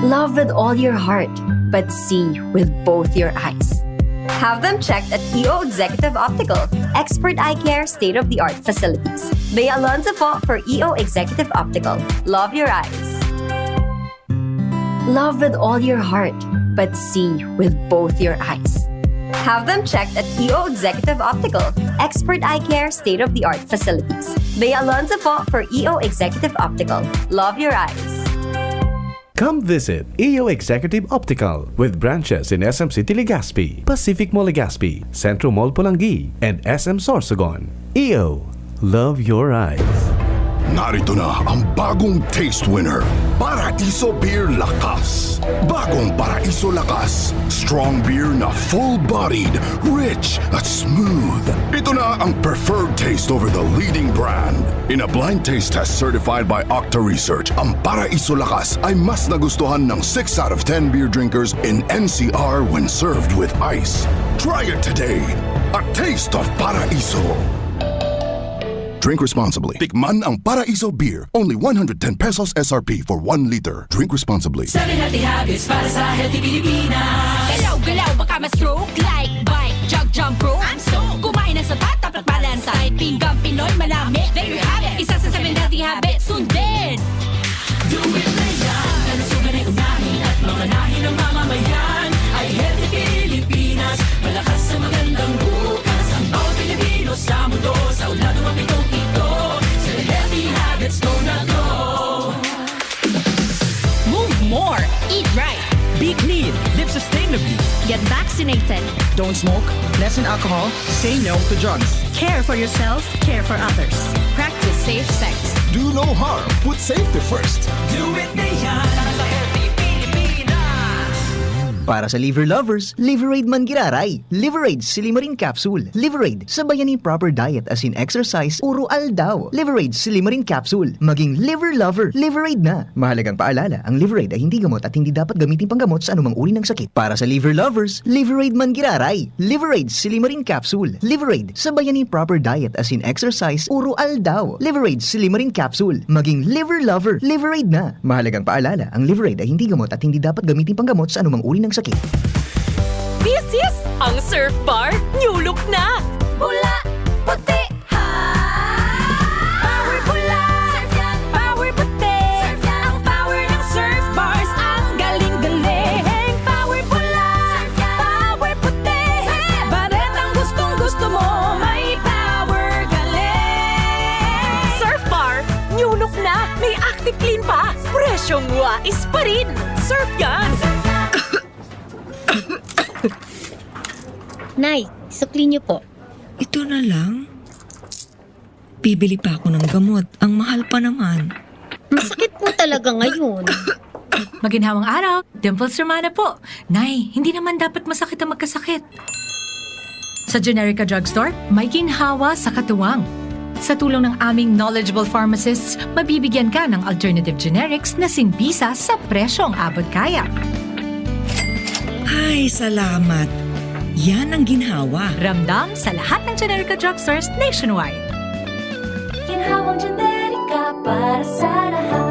Speaker 12: Love with all your heart, but see with both your eyes. Have them checked at EO Executive Optical. Expert eye care, state-of-the-art facilities. Bay Alonzo po for EO Executive Optical. Love your eyes. Love with all your heart, but see with both your eyes. Have them checked at EO Executive Optical. Expert eye care, state-of-the-art facilities. Bay Alonzo po for EO Executive Optical. Love your eyes.
Speaker 3: Come visit EO Executive Optical with branches in SM City Legazpi, Pacific Mall Legazpi, Centro Mall Pulangi, and SM Sorsogon. EO, love your eyes.
Speaker 13: Narito na ang bagong taste winner, Paraiso Beer Lakas. Bagong Paraiso Lakas, strong beer na full-bodied, rich at smooth. Ito na ang preferred taste over the leading brand. In a blind taste test certified by Octa Research, ang Paraiso Lakas ay mas nagustuhan ng 6 out of 10 beer drinkers in NCR when served with ice. Try it today. A taste of Paraiso. Drink responsibly. Tikman ang Paraiso Beer. Only 110 pesos SRP for 1 liter. Drink responsibly.
Speaker 14: 7 healthy habits para sa healthy Pilipinas. Galaw-galaw baka ma-stroke. Like, bike, jog, jump, rope. I'm so kumain ng sapat, tapat balance. Kahit pinggang Pinoy malami. There you have it. Isa sa 7 healthy habits. Sundin! Do it na yan. Kalusugan ay unahin at mamanahin ng mamamayan. Ay healthy Pilipinas. Malakas sa magandang bukas. Ang bawat Pilipino sa mundo. Sa ulado mapitong ito. Sa healthy habits, go na go.
Speaker 15: Move more. Eat right. Be clean. Live sustainably.
Speaker 16: Get vaccinated.
Speaker 17: Don't smoke. Lessen alcohol. Say no to drugs.
Speaker 16: Care for yourself. Care for others. Practice safe sex.
Speaker 13: Do no harm. Put safety first.
Speaker 14: Do it na yan. Sa healthy Pilipinas.
Speaker 8: Para sa liver lovers, Liverade man giraray. Liverade Silimarin Capsule. Liverade, sabayan ni proper diet as in exercise, uro aldaw. Liverade Silimarin Capsule. Maging liver lover, Liverade na. Mahalagang paalala, ang Liverade ay hindi gamot at hindi dapat gamitin panggamot sa anumang uri ng sakit. Para sa liver lovers, Liverade man giraray. Liverade Silimarin Capsule. Liverade, sabayan ni proper diet as in exercise, uro aldaw. Liverade Silimarin Capsule. Maging liver lover, Liverade na. Mahalagang paalala, ang Liverade ay hindi gamot at hindi dapat gamitin panggamot sa anumang uri ng sakit.
Speaker 11: This is ang Surf Bar New Look na!
Speaker 14: Pula, puti, ha! Power pula, surf yan, power puti. Surf yan, ang power ng surf bars, ang galing-galing. Power pula, surf yan, power puti. Baret ang gustong-gusto mo, may power galing.
Speaker 11: Surf Bar New Look na! May active clean pa! Presyong wais pa rin! Surf yan!
Speaker 18: Nay, sukli niyo po.
Speaker 19: Ito na lang. Bibili pa ako ng gamot. Ang mahal pa naman.
Speaker 18: Masakit po talaga ngayon.
Speaker 20: Maginhawang araw, Dimples Romana po. Nay, hindi naman dapat masakit ang magkasakit. Sa Generica Drugstore, may ginhawa sa katuwang. Sa tulong ng aming knowledgeable pharmacists, mabibigyan ka ng alternative generics na sinbisa sa presyong abot kaya.
Speaker 19: Ay, salamat. Yan ang ginhawa.
Speaker 20: Ramdam sa lahat ng Generica Drugstores nationwide.
Speaker 14: Ginhawang generika para sa lahat.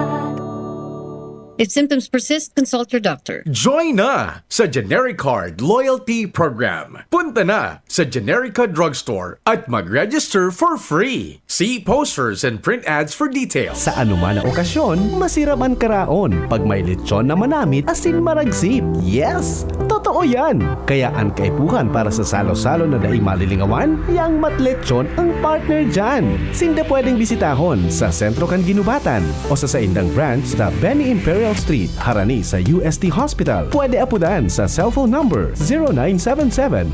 Speaker 18: If symptoms persist, consult your doctor.
Speaker 1: Join na sa GeneriCard Loyalty Program. Punta na sa Generica Drugstore at mag-register for free. See posters and print ads for details.
Speaker 3: Sa anuman na okasyon, masiraman karaon pag may lechon na manamit asin maragsip. Yes! Totoo yan! Kaya ang kaipuhan para sa salo-salo na daing malilingawan, yang matlechon ang partner dyan. Sinda pwedeng bisitahon sa Sentro Kan Ginubatan o sa saindang branch sa Benny Imperial Street, Harani sa UST Hospital. Pwede apudan sa cellphone number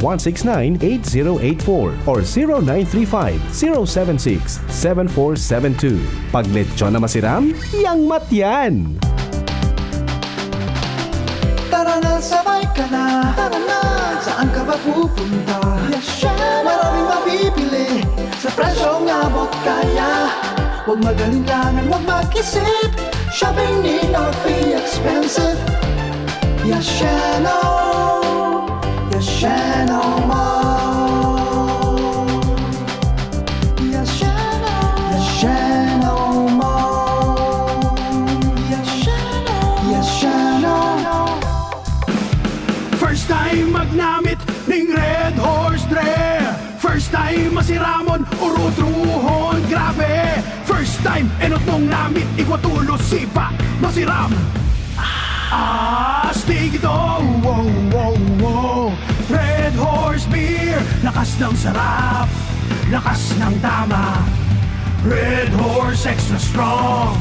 Speaker 3: 0977-169-8084 or 0935-076-7472. Pag lechon na masiram, yang matyan!
Speaker 9: Tara na, sabay ka na. Tara na, saan ka ba pupunta? Maraming mabibili sa presyong abot kaya. Huwag magalinlangan, huwag mag-isip. Shopping need not be expensive. Yashano, Yashano Mall. Yashano, Yashano Mall. Yashano, Yashano. First time magnamit ning Red Horse Dre. First time masiramon, urutruhon, grabe. First time, enot nung namit, ikwatulo sipa, masiram. Astig ito, wow, wow, wow. Red Horse Beer, lakas ng sarap, lakas ng tama. Red Horse Extra Strong,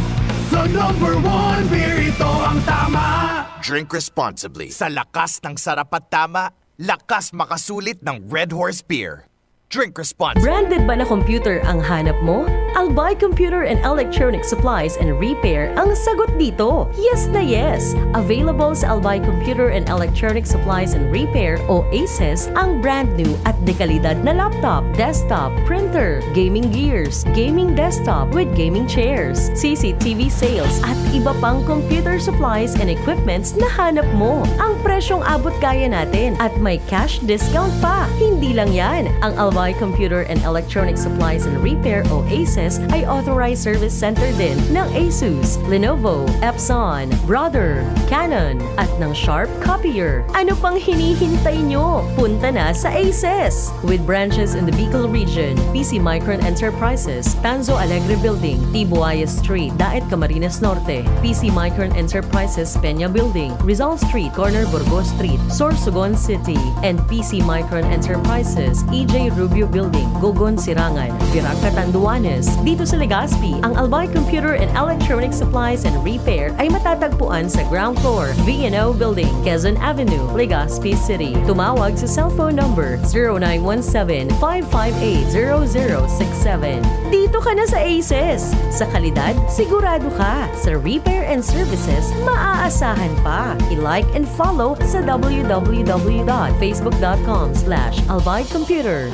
Speaker 9: the number one beer, ito ang tama.
Speaker 10: Drink responsibly. Sa lakas ng sarap at tama, lakas makasulit ng Red Horse Beer. Drink responsibly.
Speaker 11: Branded ba na computer ang hanap mo? Albay Computer and Electronic Supplies and Repair ang sagot dito. Yes na yes! Available sa Albay Computer and Electronic Supplies and Repair o ACES ang brand new at dekalidad na laptop, desktop, printer, gaming gears, gaming desktop with gaming chairs, CCTV sales at iba pang computer supplies and equipments na hanap mo. Ang presyong abot kaya natin at may cash discount pa. Hindi lang yan. Ang Albay Computer and Electronic Supplies and Repair o ACES ay authorized service center din ng ASUS, Lenovo, Epson, Brother, Canon at ng Sharp Copier. Ano pang hinihintay nyo? Punta na sa ACES! With branches in the Bicol region, PC Micron Enterprises, Tanzo Alegre Building, Tibuaya Street, Daet Camarines Norte, PC Micron Enterprises Peña Building, Rizal Street, Corner Burgos Street, Sorsogon City, and PC Micron Enterprises, EJ Road Rubio Building, Gogon, Sirangan, Virac, Catanduanes. Dito sa Legazpi, ang Albay Computer and Electronic Supplies and Repair ay matatagpuan sa ground floor, V&O Building, Quezon Avenue, Legazpi City. Tumawag sa cellphone number 0917-558-0067. Dito ka na sa Aces. Sa kalidad, sigurado ka. Sa repair and services, maaasahan pa. I-like and follow sa www.facebook.com/albaycomputer.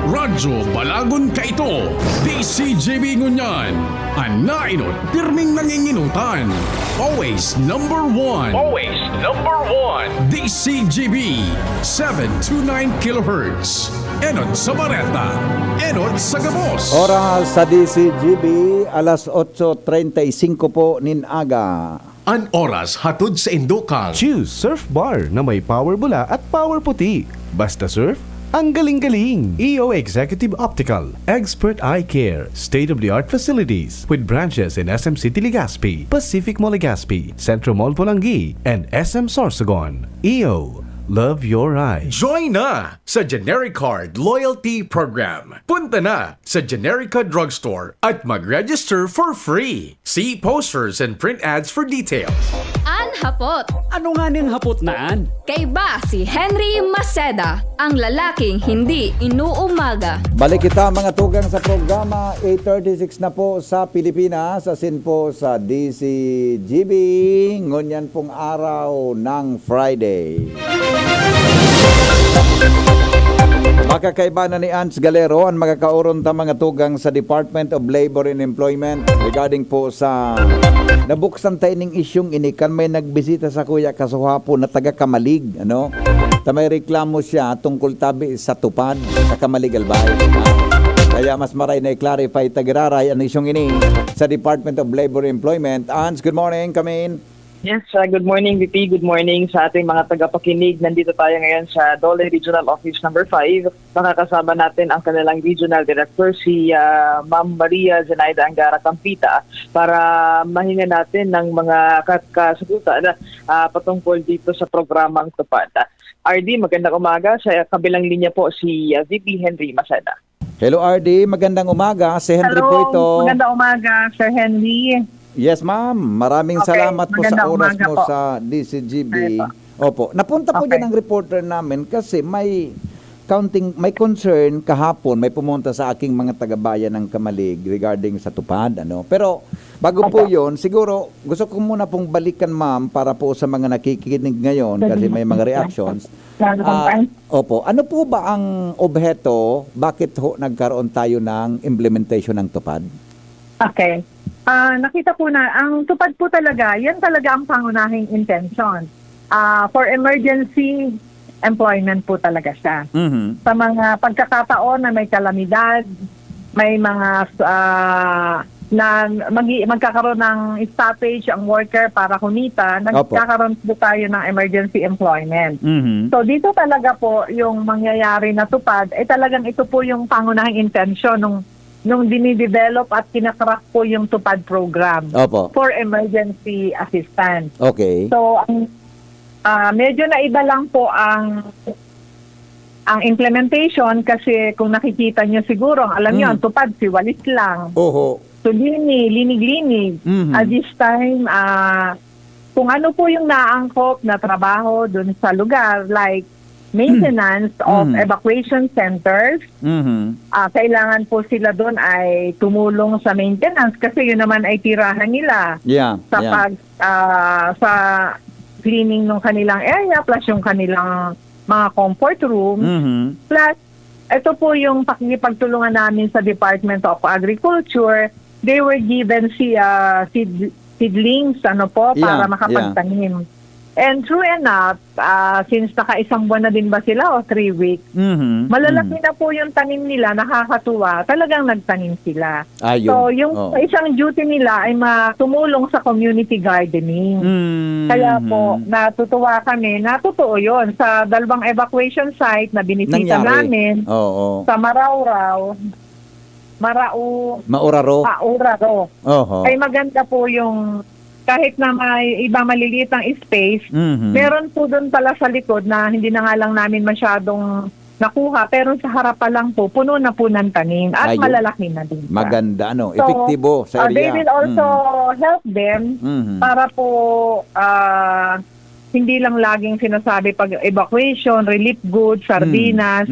Speaker 1: Radyo Balagon ka ito. DCGB Ngunyan. Anainot, pirming nanginginutan. Always number one. Always number one. DCGB 729 kHz. Enot sa Bareta. Enot sa Gabos.
Speaker 2: Oras sa DCGB, alas 8:35 po ninaga.
Speaker 1: An oras hatod sa Indokang.
Speaker 3: Choose Surf Bar na may power bula at power puti. Basta surf, ang galing-galing. EO Executive Optical, Expert Eye Care, state-of-the-art facilities with branches in SM City Legazpi, Pacific Mall Legazpi, Centro Mall Pulangi, and SM Sorsogon. EO, love your eyes.
Speaker 1: Join na sa Genericard Loyalty Program. Punta na sa Generica Drugstore at mag-register for free. See posters and print ads for details.
Speaker 21: An hapot.
Speaker 4: Ano nga ning hapot naan?
Speaker 21: Kay ba si Henry Maceda, ang lalaking hindi inuumaga.
Speaker 2: Balik kita mga tugang sa programa. 8:36 na po sa Pilipinas. Asin po sa DCGB. Ngunyan pong araw ng Friday. Makakaiba na ni Ants Galero ang magkakauron ta mga tugang sa Department of Labor and Employment regarding po sa nabuksan tayo ning isyong inikan may nagbisita sa kuya kasuhapo na taga Kamalig, ano? Ta may reklamo siya tungkol tabi sa tupad sa Kamalig Albay. Kaya mas maray na i-clarify tagiraray ang isyong ini sa Department of Labor and Employment. Ants, good morning, come in.
Speaker 22: Yes, good morning VP, good morning sa ating mga tagapakinig. Nandito tayo ngayon sa Dole Regional Office number 5. Makakasama natin ang kanilang Regional Director, si Ma'am Maria Zenaida Angara Campita, para mahinga natin ng mga kasagutan patungkol dito sa programang Tupad. RD, magandang umaga. Sa kabilang linya po si VP Henry Maceda.
Speaker 2: Hello RD, magandang umaga. Si Henry po ito.
Speaker 22: Magandang umaga, Sir Henry.
Speaker 2: Yes, ma'am. Maraming salamat po sa oras mo po sa DCGB. Opo. Napunta po dyan ang reporter namin kasi may concern kahapon, may pumunta sa aking mga taga-bayan ng Kamalig regarding sa tupad, ano. Pero bago po 'yon, siguro gusto ko muna pong balikan, ma'am, para po sa mga nakikinig ngayon kasi may mga reactions. Opo. Ano po ba ang obheto? Bakit nagkaroon tayo ng implementation ng tupad?
Speaker 23: Okay. Nakita po na, ang tupad po talaga, yan talaga ang pangunahing intention. For emergency employment po talaga siya.
Speaker 2: Mm-hmm.
Speaker 23: Sa mga pagkakataon na may kalamidad, may mga magkakaroon ng stoppage ang worker para kumita, nagkakaroon po tayo ng emergency employment.
Speaker 2: Mm-hmm.
Speaker 23: So dito talaga po yung mangyayari na tupad, talagang ito po yung pangunahing intention nung dinidevelop at kinakrack po yung tupad program.
Speaker 2: Opo.
Speaker 23: For emergency assistance.
Speaker 2: Okay.
Speaker 23: So, medyo naiba lang po ang implementation kasi kung nakikita nyo siguro, alam nyo, ang tupad si walis lang.
Speaker 2: Oho.
Speaker 23: Linig-linig.
Speaker 2: Mm-hmm.
Speaker 23: At this time, kung ano po yung naangkop na trabaho dun sa lugar, like maintenance of evacuation centers. Kailangan po sila doon ay tumulong sa maintenance kasi yun naman ay tirahan nila. Sa cleaning ng kanilang area plus yung kanilang mga comfort room. Plus, ito po yung pakikipagtulungan namin sa Department of Agriculture. They were given seedlings para makapagtanim. And true enough, since naka-isang buwan na din ba sila o 3 weeks, malalaki na po yung tanim nila, nakakatuwa, talagang nagtanim sila. So yung isang duty nila ay tumulong sa community gardening. Kaya po, natutuwa kami, totoo yun, sa 2 evacuation site na binisita namin, sa Mauraro, ay maganda po yung kahit na may ibang maliliit ang space, meron po doon pala sa likod na hindi na nga lang namin masyadong nakuha, pero sa harap pa lang po, puno na po ng tanim at
Speaker 2: Ayun.
Speaker 23: malalaki na din.
Speaker 2: Maganda, ano,
Speaker 23: So,
Speaker 2: epektibo sa area.
Speaker 23: They will also help them para po hindi lang laging sinasabi pag evacuation, relief goods, sardinas.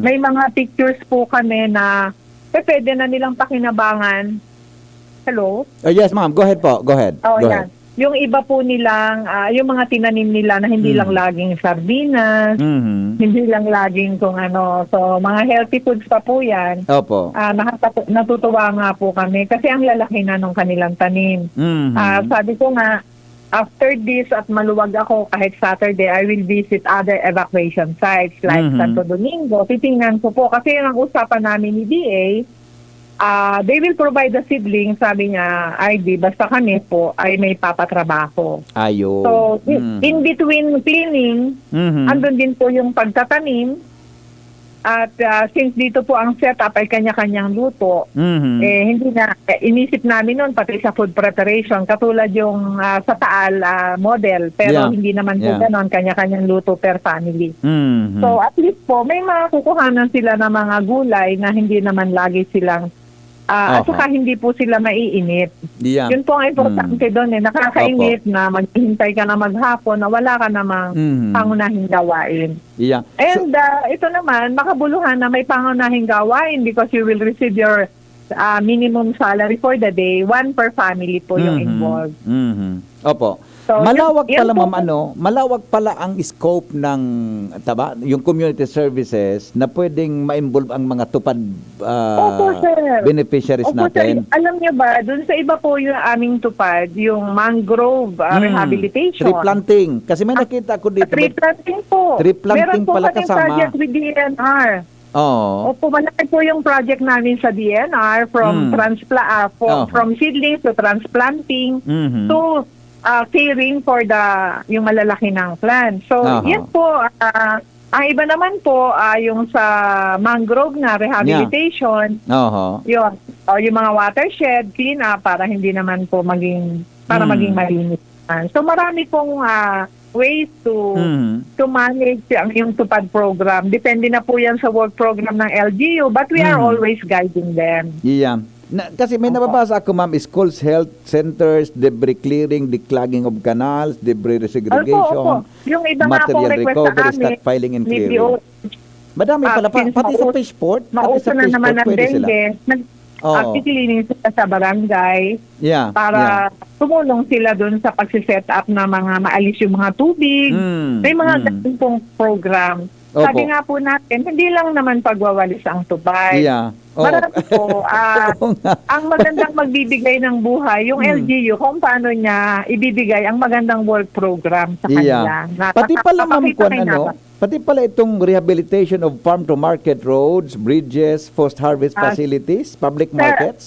Speaker 23: May mga pictures po kami na pwede na nilang pakinabangan. Hello?
Speaker 2: Oh, yes, ma'am. Go ahead po. Go ahead.
Speaker 23: Oh,
Speaker 2: Go
Speaker 23: yan.
Speaker 2: ahead.
Speaker 23: Yung iba po nilang, yung mga tinanim nila na hindi lang laging sardinas, hindi lang laging kung ano. So, mga healthy foods pa po yan.
Speaker 2: Opo.
Speaker 23: Natutuwa nga po kami kasi ang lalaki na nung kanilang tanim. Sabi ko nga, after this at maluwag ako kahit Saturday, I will visit other evacuation sites like Santo Domingo. Titingnan ko po kasi yung usapan namin ni DA, they will provide the seedling, sabi niya, ID, basta kami po ay may papatrabaho.
Speaker 2: Ayun.
Speaker 23: So, in between cleaning, andun din po yung pagtatanim. At since dito po ang setup ay kanya-kanyang luto, hindi na, inisip namin nun, pati sa food preparation, katulad yung sa Taal model, pero hindi naman po ganon, kanya-kanyang luto per family. So, at least po, may makukuhanan sila ng mga gulay na hindi naman lagi silang at saka hindi po sila maiinip. Yun po ang importante doon nakakainip na maghihintay ka na maghapon na wala ka namang pangunahing gawain. And ito naman, makabuluhan na may pangunahing gawain because you will receive your minimum salary for the day. 1 per family po yung involved.
Speaker 2: Opo.
Speaker 23: So,
Speaker 2: malawak
Speaker 23: yun
Speaker 2: pala,
Speaker 23: po,
Speaker 2: ma'am, malawak pala ang scope ng yung community services na pwedeng ma-involve ang mga tupad beneficiaries natin.
Speaker 23: Sir, alam niyo ba, dun sa iba po yung aming tupad, yung mangrove rehabilitation.
Speaker 2: Tree planting. Kasi may nakita ko dito.
Speaker 23: Tree planting po.
Speaker 2: Tree planting pala kasama.
Speaker 23: Meron po kaming project with DNR. Opo, malaki po yung project namin sa DNR from from seedlings to transplanting to caring for yung malalaki ng plant. So, yan po. Ang iba naman po, yung sa mangrove na rehabilitation, yun, yung mga watershed, clean up para hindi naman po maging malinis. So, marami pong ways to manage yung tupad program. Depende na po yan sa work program ng LGU, but we are always guiding them.
Speaker 2: Kasi may nababasa ako, ma'am, schools, health centers, debris clearing, declogging of canals, debris resegregation,
Speaker 23: yung iba
Speaker 2: material recovery, stockpiling and clearing. Madami pala, pati sa Fishport,
Speaker 23: mauso na naman ng dengue, nag-cleaning sila sa barangay para tumulong sila dun sa pagsiset up na mga maalis yung mga tubig. May mga ganun pong program. Sabi nga po natin, hindi lang naman pagwawalis ang tubay. Marami po. Ang magandang magbibigay ng buhay, yung LGU, kung paano niya ibibigay ang magandang work program sa kanila.
Speaker 2: Pati pala, ma'am, pati pala itong rehabilitation of farm-to-market roads, bridges, post-harvest facilities, public markets.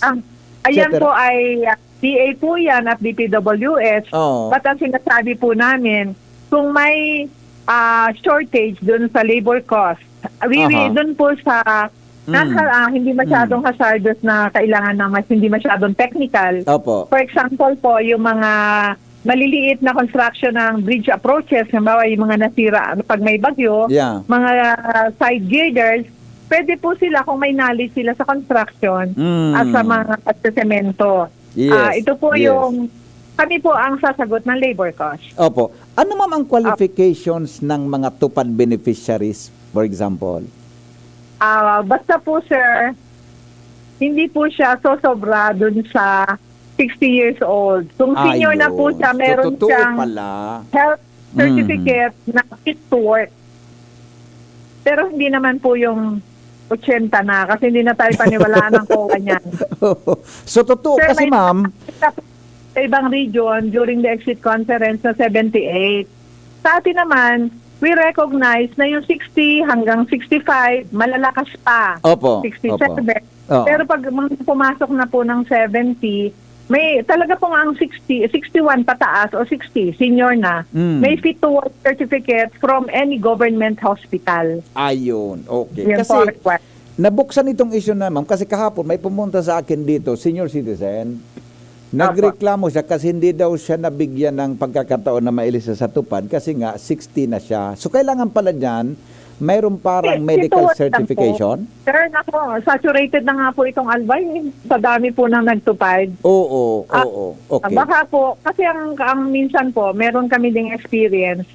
Speaker 23: Ayan po ay DA po yan at DPWH. But ang sinasabi po namin, kung may shortage dun sa labor cost, dun po sa hindi masyadong hazardous na kailangan na hindi masyadong technical. For example po, yung mga maliliit na construction ng bridge approaches, halimbawa yung mga nasira pag may bagyo, mga side girders, pwede po sila kung may knowledge sila sa construction at sa mga semento. Ito po yung kami po ang sasagot ng labor cost.
Speaker 2: Opo. Ano ma'am ang qualifications ng mga tupad beneficiaries, for example?
Speaker 23: Basta po, sir, hindi po siya sobra dun sa 60 years old. Kung senior na po siya, meron siyang health certificate na fit to work. Pero hindi naman po yung 80 na kasi hindi na tayo paniwalaan ng COA niyan.
Speaker 2: So, totoo kasi, ma'am,
Speaker 23: sa ibang region during the exit conference na 78. Sa atin naman, we recognize na yung 60 hanggang 65, malalakas pa. 67. Pero pag pumasok na po ng 70, may talaga pong ang 60, 61 pataas o 60, senior na, may fit to work certificate from any government hospital.
Speaker 2: Ayun, okay. Kasi nabuksan itong issue na, ma'am, kasi kahapon may pumunta sa akin dito, senior citizen, nagreklamo siya kasi hindi daw siya nabigyan ng pagkakataon na mailis sa tupad kasi nga 60 na siya. So kailangan pala dyan mayroon parang medical certification?
Speaker 23: Sir, nako, saturated na nga po itong Albay. Sa dami po nang nagtupad.
Speaker 2: Oo. Okay.
Speaker 23: Baka po, kasi ang minsan po, meron kami ding experience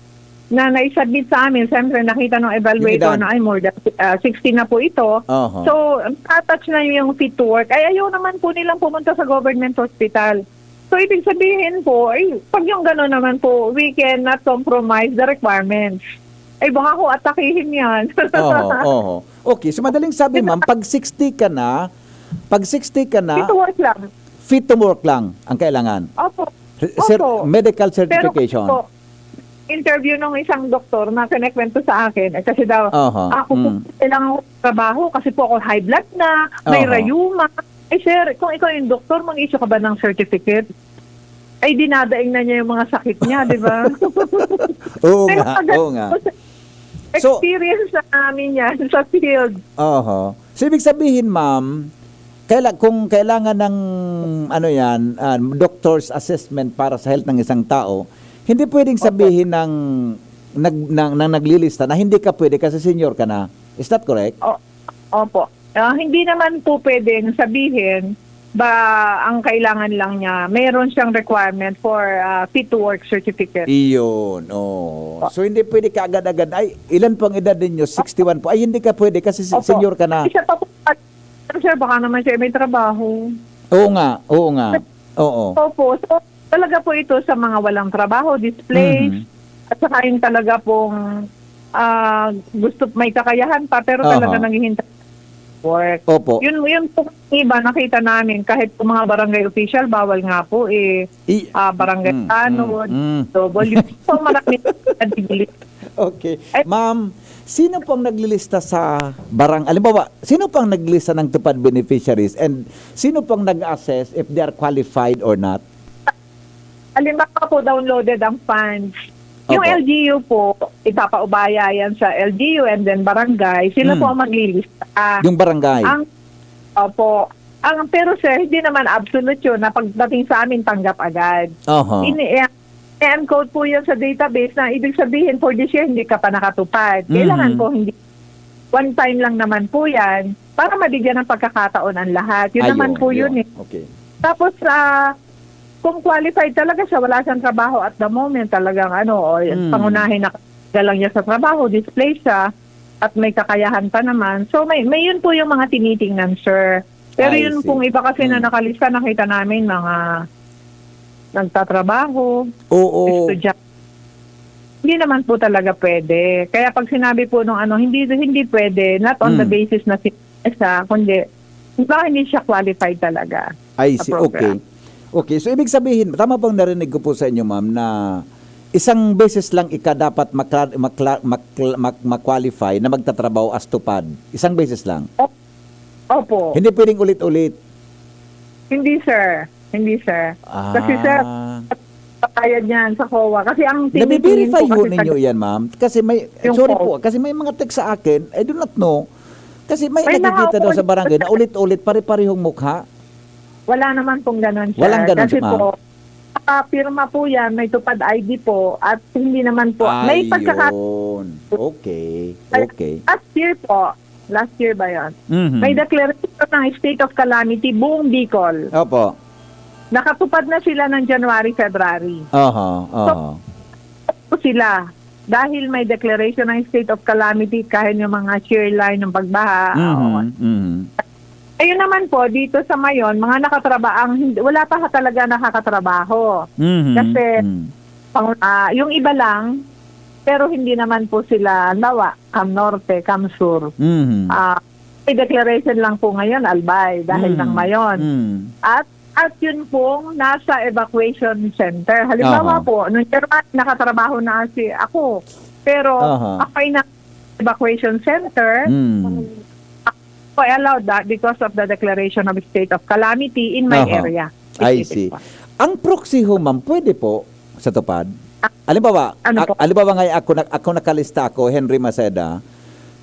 Speaker 23: na naisubmit sa amin. Siyempre, nakita ng evaluator na ay more than 60 na po ito.
Speaker 2: Uh-huh.
Speaker 23: So, touch na yung fit to work. Ay, ayaw naman po nilang pumunta sa government hospital. So, ibig sabihin po, ay, pag yung gano'n naman po, we cannot compromise the requirements. Ay, baka ko atakihin yan.
Speaker 2: Okay, so madaling sabi, ma'am, pag 60 ka na,
Speaker 23: fit to work lang.
Speaker 2: Fit to work lang ang kailangan.
Speaker 23: Opo.
Speaker 2: Medical certification.
Speaker 23: Pero po, interview ng isang doktor na kinekwento sa akin, kasi daw, ako po kailangan ko trabaho kasi po ako high blood na, may rayuma. Ay sir, kung ikaw yung doktor, mag-issue ka ba ng certificate? Ay dinadaing na niya yung mga sakit niya, di ba?
Speaker 2: Oo nga.
Speaker 23: Experience na namin yan sa field.
Speaker 2: So, ibig sabihin, ma'am, kung kailangan ng doctor's assessment para sa health ng isang tao, hindi pwedeng sabihin ng naglilista na hindi ka pwede kasi senior ka na. Is that correct?
Speaker 23: Opo. Hindi naman po pwedeng sabihin ang kailangan lang niya, mayroon siyang requirement for fit to work certificate.
Speaker 2: Iyon. So hindi pwede ka agad-agad, ay ilan po ang edad ninyo? 61 po. Ay hindi ka pwede kasi senior ka na.
Speaker 23: Isa pa po, sir, baka naman siya may trabaho.
Speaker 2: Oo nga.
Speaker 23: Opo. So talaga po ito sa mga walang trabaho, displaced, at saka yung talaga pong gusto may kakayahan pa pero talaga naghihintay work.
Speaker 2: Opo.
Speaker 23: Yun po iba nakita namin kahit po mga barangay official bawal nga po barangay tanod, double so marami.
Speaker 2: Okay. Ma'am, sino pong naglilista sa alimbawa, sino pong naglista ng tupad beneficiaries and sino pong nag-assess if they are qualified or not?
Speaker 23: Halimbawa po downloaded ang funds. Yung LGU po, ipapaubaya yan sa LGU and then barangay. Sila po ang maglilista.
Speaker 2: Yung barangay?
Speaker 23: Pero sir, hindi naman absolute yun na pagdating sa amin, tanggap agad. I-encode po yan sa database na ibig sabihin for this year, hindi ka pa nakatupad. Kailangan po hindi. One time lang naman po yan para mabigyan ng pagkakataon ang lahat. Yun naman po yun eh.
Speaker 2: Okay.
Speaker 23: Tapos, kung qualified talaga siya, wala siyang trabaho at the moment, talagang pangunahin na lang niya sa trabaho, display siya, at may kakayahan pa naman. So, may yun po yung mga tinitingnan, sir. Pero yun pong iba kasi na nakalista, nakita namin mga nagtatrabaho, estudyante. Hindi naman po talaga pwede. Kaya pag sinabi po nung hindi pwede, not on the basis na siya, kundi baka hindi siya qualified talaga.
Speaker 2: I see, okay, so ibig sabihin, tama bang narinig ko po sa inyo, ma'am, na isang beses lang dapat ma-qualify na magtatrabaho as tupad? Isang beses lang?
Speaker 23: Opo.
Speaker 2: Hindi pwedeng ulit-ulit?
Speaker 23: Hindi, sir. Kasi, sir, patayad niyan sa COA. Kasi ang
Speaker 2: nabiverify ho ninyo yan, ma'am? Kasi kasi may mga text sa akin, I do not know, kasi may nakikita daw sa barangay na ulit-ulit, pare-parehong mukha.
Speaker 23: Wala naman pong ganun, sir.
Speaker 2: Walang ganun,
Speaker 23: kasi po, pirma po yan, may tupad ID po, at hindi naman po, may
Speaker 2: Okay.
Speaker 23: Last year ba yan? May declaration ng state of calamity buong Bicol.
Speaker 2: Opo.
Speaker 23: Nakatupad na sila ng January, February. So, sila, dahil may declaration ng state of calamity, kahit yung mga shear line, yung pagbaha, ayun naman po, dito sa Mayon, mga wala pa talaga nakakatrabaho. Kasi, yung iba lang, pero hindi naman po sila, Cam Norte, Cam Sur. May declaration lang po ngayon, Albay, dahil ng Mayon. At yun pong nasa evacuation center. Halimbawa po, nung German, nakatrabaho na ako. Pero, ako ay na evacuation center, I allowed that because of the declaration of state of calamity in my area.
Speaker 2: I see. Ang proxy ho, ma'am, pwede po sa tupad? Halimbawa, ngayon ako nakalista ako, Henry Maceda,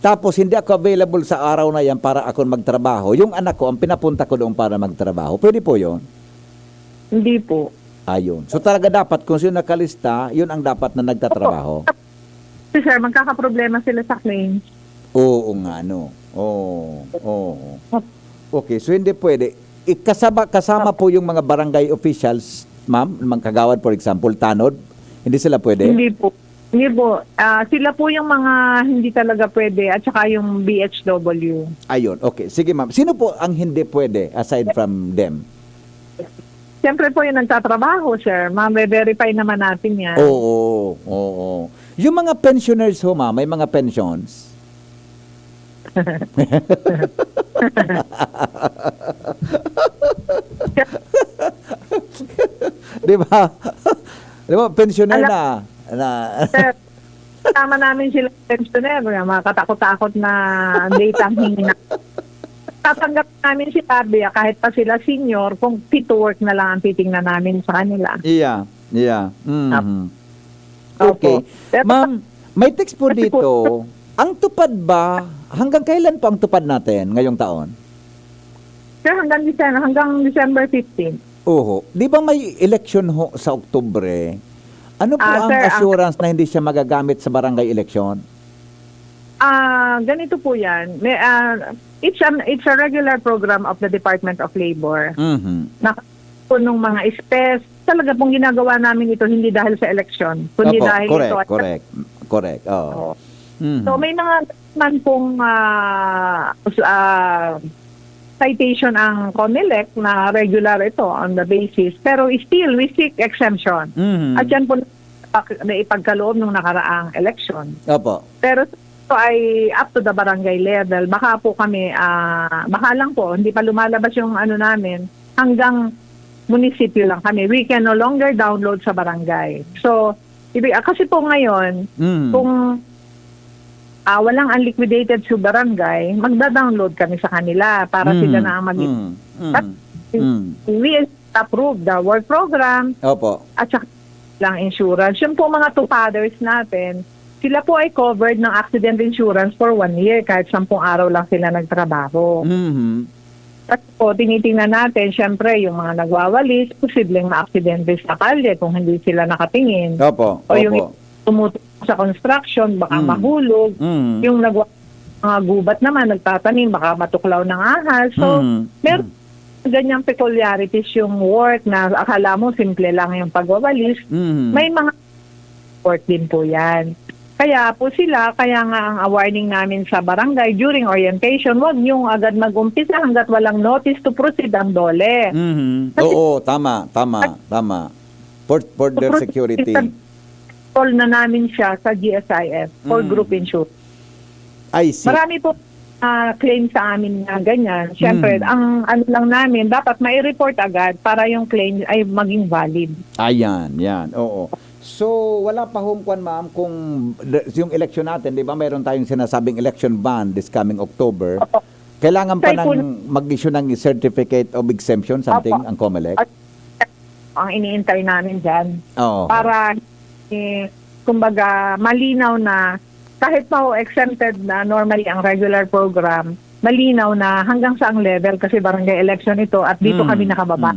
Speaker 2: tapos hindi ako available sa araw na yan para ako magtrabaho. Yung anak ko, ang pinapunta ko doon para magtrabaho. Pwede po yun?
Speaker 23: Hindi po.
Speaker 2: Ayun. So talaga dapat, kung sino nakalista, yun ang dapat na nagtatrabaho.
Speaker 23: Sir, magkakaproblema sila sa claims.
Speaker 2: Oo nga, no. Oo. Okay, so hindi pwede. Kasama po yung mga barangay officials, ma'am, mga kagawad, for example, tanod. Hindi sila pwede?
Speaker 23: Hindi po. Sila po yung mga hindi talaga pwede at saka yung BHW.
Speaker 2: Ayun, okay. Sige, ma'am. Sino po ang hindi pwede aside from them?
Speaker 23: Siyempre po yung nagtatrabaho, sir. Verify naman natin yan.
Speaker 2: Oo. Yung mga pensioners ho, ma'am, may mga pensions. Di ba? Di ba, pensioner na.
Speaker 23: Sir, tama namin sila pensioner. Mga katakot-takot na data ang hingi na. Tatanggap namin si Tabia kahit pa sila senior kung fit to work na lang ang titingnan namin sa kanila.
Speaker 2: Yeah. Mhm. Okay. Ma'am, may text po dito. Ang tupad ba, hanggang kailan po ang tupad natin ngayong taon?
Speaker 23: Sir, hanggang December 15.
Speaker 2: Oho. Di ba may election ho sa Oktubre? Ano po ang
Speaker 23: sir,
Speaker 2: assurance na hindi siya magagamit sa barangay election?
Speaker 23: Ganito po yan. It's a regular program of the Department of Labor.
Speaker 2: Mhm.
Speaker 23: Nung mga SPES, talaga pong ginagawa namin ito hindi dahil sa election, kundi dahil
Speaker 2: correct. Oh. Mhm.
Speaker 23: So may mga man pong citation ang COMELEC na regular ito on the basis, pero still we seek exemption. At yan po na ipagkaloob ng nakaraang election.
Speaker 2: Opo.
Speaker 23: Pero ito ay up to the barangay level. Baka po kami, baka lang po, hindi pa lumalabas yung ano namin, hanggang munisipyo lang kami. We can no longer download sa barangay. So, kasi po ngayon, kung walang unliquidated sa barangay, magda-download kami sa kanila para sila na ang we approve the work program.
Speaker 2: Opo.
Speaker 23: At saka lang insurance. Yung po mga tupaders natin, sila po ay covered ng accident insurance for 1 year kahit 10 araw lang sila nagtrabaho. At po, tinitingnan natin, syempre, yung mga nagwawalis, posibleng ma-aksidente sa kalye kung hindi sila nakatingin.
Speaker 2: Opo.
Speaker 23: O yung tumutok sa construction, baka mahulog. Yung mga gubat naman, nagtatanim, baka matuklaw ng ahas. So, meron ganyang peculiarities yung work na akala mo simple lang yung pagwawalis. May mga work din po yan. Kaya nga ang warning namin sa barangay during orientation, wag niyong agad mag-umpisa hanggat walang notice to proceed ang dole.
Speaker 2: Oo, tama. For their security.
Speaker 23: Call na namin siya sa GSIS for group insurance.
Speaker 2: I see.
Speaker 23: Marami po claim sa amin na ganyan. Siyempre, ang ano lang namin, dapat mai-report agad para yung claim ay maging valid.
Speaker 2: Ayan, oo. So, wala pa hong kwan, ma'am, kung yung election natin, di ba, mayroon tayong sinasabing election ban this coming October. Kailangan pa ng mag-issue ng certificate of exemption, something, ang COMELEC?
Speaker 23: Ang iniintay namin dyan.
Speaker 2: Oo.
Speaker 23: Para, kumbaga, malinaw na kahit pa exempted na normally ang regular program, malinaw na hanggang saang level kasi barangay election ito at dito kami nakababa.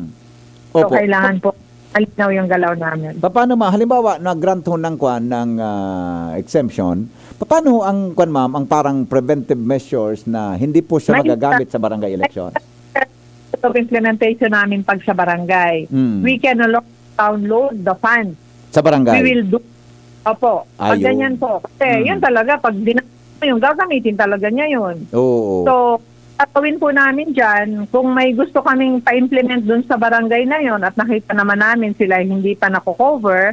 Speaker 23: So, kailangan po malinaw yung galaw namin.
Speaker 2: Paano halimbawa, nag-grant ho ng kwan ng exemption, paano ang kwan, ma'am, ang parang preventive measures na hindi po siya magagamit sa barangay election?
Speaker 23: Ito implementation namin pag sa barangay. We can no longer download the funds.
Speaker 2: Sa barangay?
Speaker 23: We will do. Opo. Pag ganyan po. Kasi yun talaga, pag yung gagamitin talaga niya yun.
Speaker 2: Oo.
Speaker 23: So, tatawin po namin dyan, kung may gusto kaming pa-implement dun sa barangay na yun at nakita naman namin sila hindi pa nako-cover,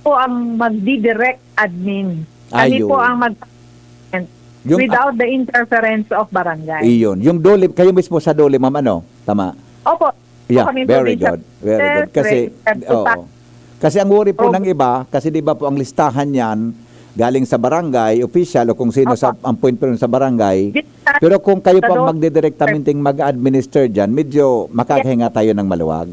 Speaker 23: po ang magdi-direct admin. Kami po ang without the interference of barangay.
Speaker 2: Iyon. Yung dole, kayo mismo sa dole, ma'am, ano? Tama?
Speaker 23: Opo.
Speaker 2: Yeah, very good. Very good. Kasi ang worry po ng iba, kasi di ba po ang listahan yan, galing sa barangay, official, o kung sino ang point po sa barangay. Pero kung kayo po magdidirektamenting mag-administer dyan, medyo makakahinga tayo ng maluwag.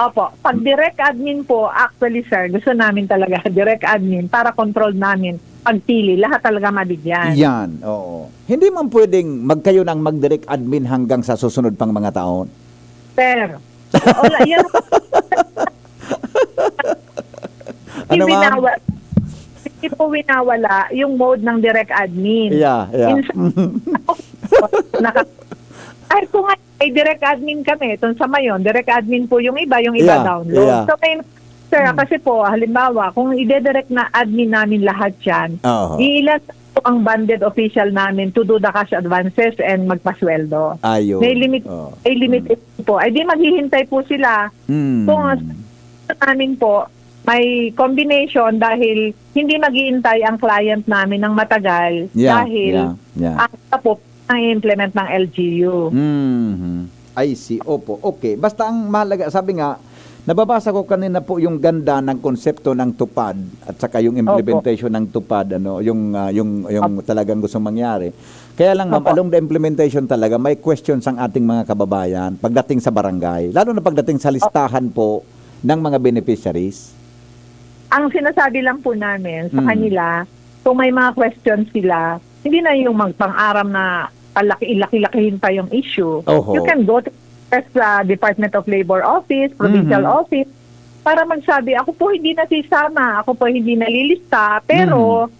Speaker 23: Opo. Pag direct admin po, actually sir, gusto namin talaga direct admin para control namin pagpili. Lahat talaga mabigyan.
Speaker 2: Yan, oo. Hindi man pwedeng magkayo ng mag-direct admin hanggang sa susunod pang mga taon?
Speaker 23: Sir, yan.
Speaker 2: Ano, ma'am?
Speaker 23: hindi po winawala yung mode ng direct admin.
Speaker 2: Yeah.
Speaker 23: Ay, kung ay direct admin kami, itong sa Mayon, direct admin po yung iba download.
Speaker 2: Yeah.
Speaker 23: So, sir, kasi po, halimbawa, kung ide-direct na admin namin lahat yan, iilan po ang banded official namin to do the cash advances and magpasweldo.
Speaker 2: Ayun.
Speaker 23: May limit po. Ay di maghihintay po sila. Kung namin po, may combination dahil hindi maghihintay ang client namin ng matagal dahil ang implement ng LGU.
Speaker 2: I see. Opo. Okay. Basta ang mahalaga, sabi nga, nababasa ko kanina po yung ganda ng konsepto ng tupad at saka yung implementation ng tupad, yung talagang gusto mangyari. Kaya lang ma'am, along the implementation talaga, may questions ang ating mga kababayan pagdating sa barangay, lalo na pagdating sa listahan po ng mga beneficiaries.
Speaker 23: Ang sinasabi lang po namin sa kanila, kung may mga questions sila, hindi na yung magpang-aram na laki-lakihin pa yung issue. You can go to sa Department of Labor Office, Provincial Office, para magsabi, ako po hindi nasisama, ako po hindi nalilista, pero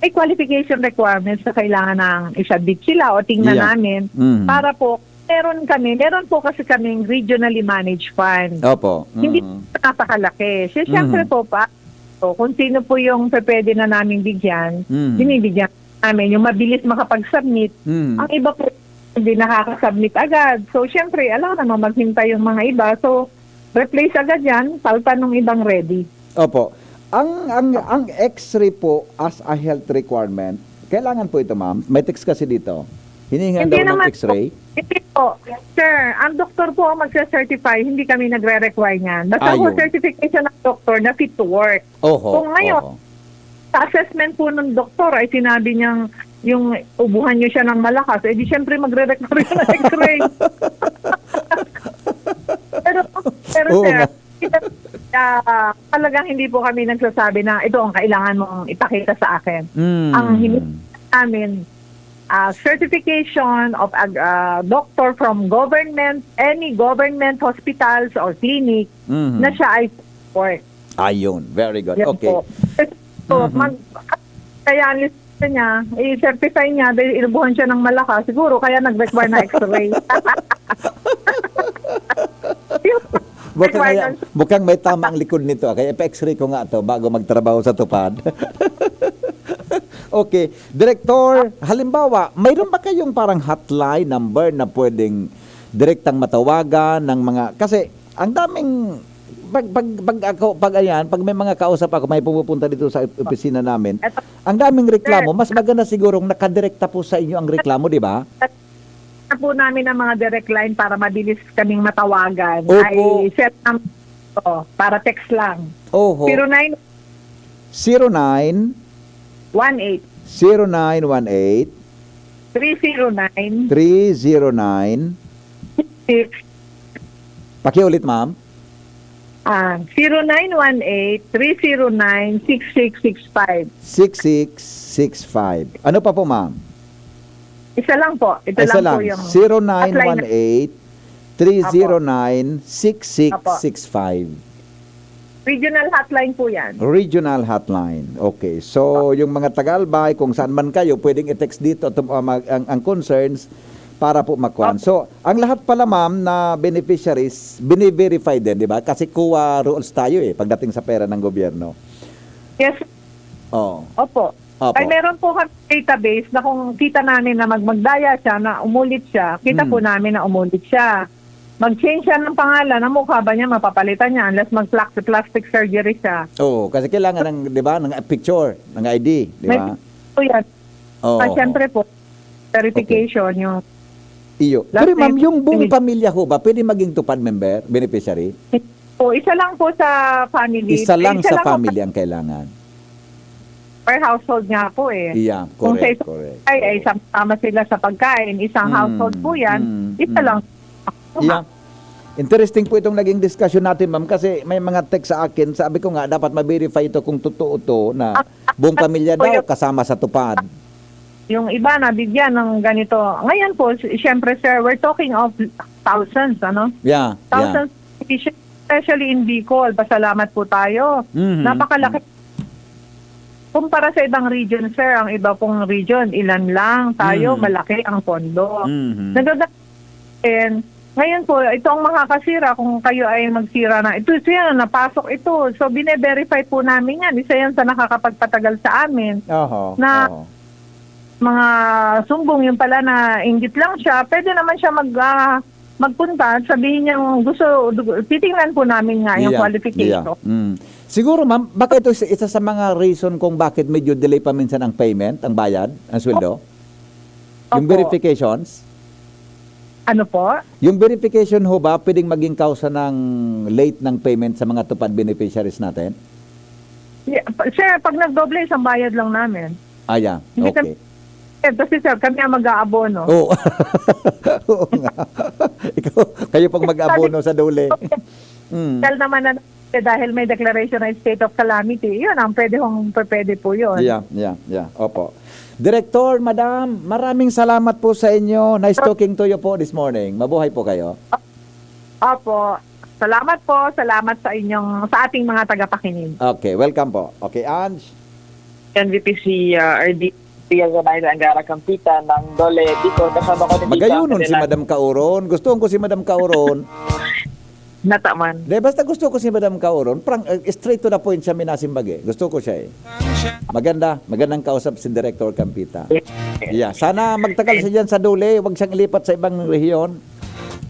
Speaker 23: may qualification requirements na kailangan ng isabit sila o tingnan namin para po, meron po kasi kaming regionally managed fund.
Speaker 2: Opo.
Speaker 23: Hindi napakalaki. So, siyempre po kung sino po yung pwede na namin bigyan, binibigyan namin, yung mabilis makapag-submit. Ang iba po, hindi nakaka-submit agad. So, syempre, alam naman maghintay yung mga iba. So, replace agad yan, palpa nung ibang ready.
Speaker 2: Opo. Ang X-ray po as a health requirement, kailangan po ito, ma'am. May text kasi dito. Hinihingan daw ng X-ray.
Speaker 23: Hindi po. Sir, ang doktor po ang magsa-certify, hindi kami nagre-require niyan. Basta po certification ng doktor na fit to work. Kung ngayon, sa assessment po ng doktor ay sinabi niyang yung ubuhan niyo siya ng malakas, di syempre magre-require ng X-ray. pero sir, talagang hindi po kami nagsasabi na ito ang kailangan mong ipakita sa akin. Ang hinihingi namin, certification of a doctor from government, any government hospitals or clinic na siya ay work.
Speaker 2: Ayun, very good.
Speaker 23: Yan
Speaker 2: Okay.
Speaker 23: Po. So, kaya lista niya, i-certify niya dahil inubuhan siya ng malakas, siguro kaya nag-require na X-ray.
Speaker 2: Mukhang may tama ang likod nito. Kaya pa-X-ray ko nga to bago magtrabaho sa tupad. Okay. Director, halimbawa, mayroon ba kayong parang hotline number na pwedeng direktang matawagan ng mga... Kasi ang daming... Pag may mga kausap ako, may pupunta dito sa opisina namin, ang daming reklamo, mas maganda sigurong nakadirekta po sa inyo ang reklamo, di ba?
Speaker 23: Po namin ang mga direct line para mabilis kaming matawagan.
Speaker 2: Opo.
Speaker 23: Ay set para text lang. 09 0918 309
Speaker 2: Pakiulit, ma'am.
Speaker 23: 0918-309-6665.
Speaker 2: 6665. Ano pa po, ma'am?
Speaker 23: Isa lang po. Ito
Speaker 2: Isa
Speaker 23: lang
Speaker 2: lang.
Speaker 23: po yung
Speaker 2: 0918-309-6665.
Speaker 23: regional hotline po yan.
Speaker 2: Regional hotline. Okay. So, yung mga Tagalbay, kung saan man kayo, pwedeng i-text dito ang concerns para po makuha. So, ang lahat pala, ma'am, na beneficiaries, bini-verify din, di ba? Kasi kuha rules tayo pagdating sa pera ng gobyerno.
Speaker 23: Yes. Opo. Ay meron po kami database na kung kita namin na magdaya siya, na umulit siya, kita po namin na umulit siya. Mag-change siya ng pangalan, ang mukha ba niya, mapapalitan niya unless mag-plastic surgery siya.
Speaker 2: Kasi kailangan ng, di ba, ng picture, ng ID, di ba?
Speaker 23: May yan. Siyempre po, verification yung...
Speaker 2: Iyo. Pero ma'am, yung buong pamilya ho ba, pwede maging tupad member, beneficiary?
Speaker 23: Isa lang po sa family.
Speaker 2: Isa lang sa family ang kailangan.
Speaker 23: Per household nga po
Speaker 2: Yeah,
Speaker 23: Kung
Speaker 2: correct,
Speaker 23: sa
Speaker 2: correct.
Speaker 23: ay sama sila sa pagkain, isang household po yan, isa lang.
Speaker 2: Yeah. Interesting po itong naging discussion natin, ma'am, kasi may mga text sa akin, sabi ko nga, dapat ma-verify ito kung totoo to na buong pamilya daw kasama sa tupad.
Speaker 23: Yung iba na bigyan ng ganito. Ngayon po, siyempre sir, we're talking of thousands,
Speaker 2: Yeah.
Speaker 23: Thousands, especially in Bicol. Pasalamat po tayo. Napakalaki. kumpara sa ibang region, sir, ang iba pong region, ilan lang. Tayo, malaki ang pondo. And ngayon po, ito ang makakasira kung kayo ay magsira na. Ito siya, napasok ito. So, bine-verify po namin yan. Isa yan sa nakakapagpatagal sa amin. Na mga sumbong yung pala na inggit lang siya, pwede naman siya magpunta at sabihin niya titingnan po namin nga yung qualification.
Speaker 2: Siguro ma'am, baka ito isa sa mga reason kung bakit medyo delay pa minsan ang payment, ang bayad, ang sweldo? Yung verifications?
Speaker 23: Ano po?
Speaker 2: Yung verification ho ba, pwedeng maging kausa ng late ng payment sa mga tupad beneficiaries natin?
Speaker 23: Yeah, sir, pag nagdoble, isang bayad lang namin.
Speaker 2: Okay.
Speaker 23: Kasi sir, kami ang mag-aabono.
Speaker 2: Oo. Oo nga. Kayo pag mag-aabono sa dole.
Speaker 23: Dahil naman na dahil may declaration ng state of calamity, yun ang pwede po yun.
Speaker 2: Yeah. Opo. Director, Madam, maraming salamat po sa inyo. Nice talking to you po this morning. Mabuhay po kayo.
Speaker 23: Opo. Salamat po. Salamat sa ating mga tagapakinig.
Speaker 2: Okay, welcome po. Okay, Ange.
Speaker 22: NVP si RD Angara Campita ng Dole Bicol. Kasama ko din
Speaker 2: Magayunon si Madam Kauron. Gusto ko si Madam Kauron.
Speaker 22: Nataman.
Speaker 2: Basta gusto ko si Madam Kauron. Straight to the point siya minasimbag. Gusto ko siya Magandang kausap si Director Campita. Yeah. Sana magtagal siya dyan sa Dole. Huwag siyang ilipat sa ibang rehiyon.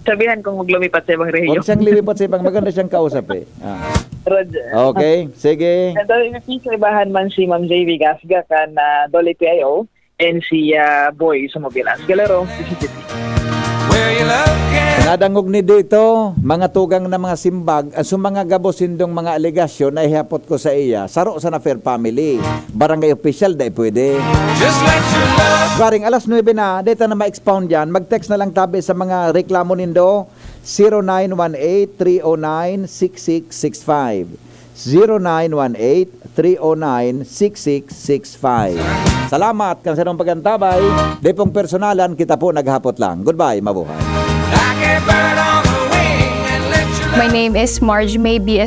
Speaker 22: Sabihan kung maglumipat sa ibang rehiyon.
Speaker 2: Huwag siyang lilipat sa ibang. Maganda siyang kausap Okay, sige.
Speaker 22: Dole sa ibahan man si Ma'am JV Gasga kan Dole PIO and si Boy Sumobilan. Galero,
Speaker 2: Nadangog ni dito, mga tugang na mga simbag, sa mga gabosindong mga alegasyon na ihapot ko sa iya, saro sa na fair family. Barangay official, dahil pwede. Garing alas 9 na, dito na ma-expound yan, mag-text na lang tabi sa mga reklamo nindo, 0918-309-6665. 0918-309-6665. Salamat kan sa nung pagantabay. Di pong personalan, kita po naghapot lang. Goodbye, mabuhay.
Speaker 5: My name is Marge May B.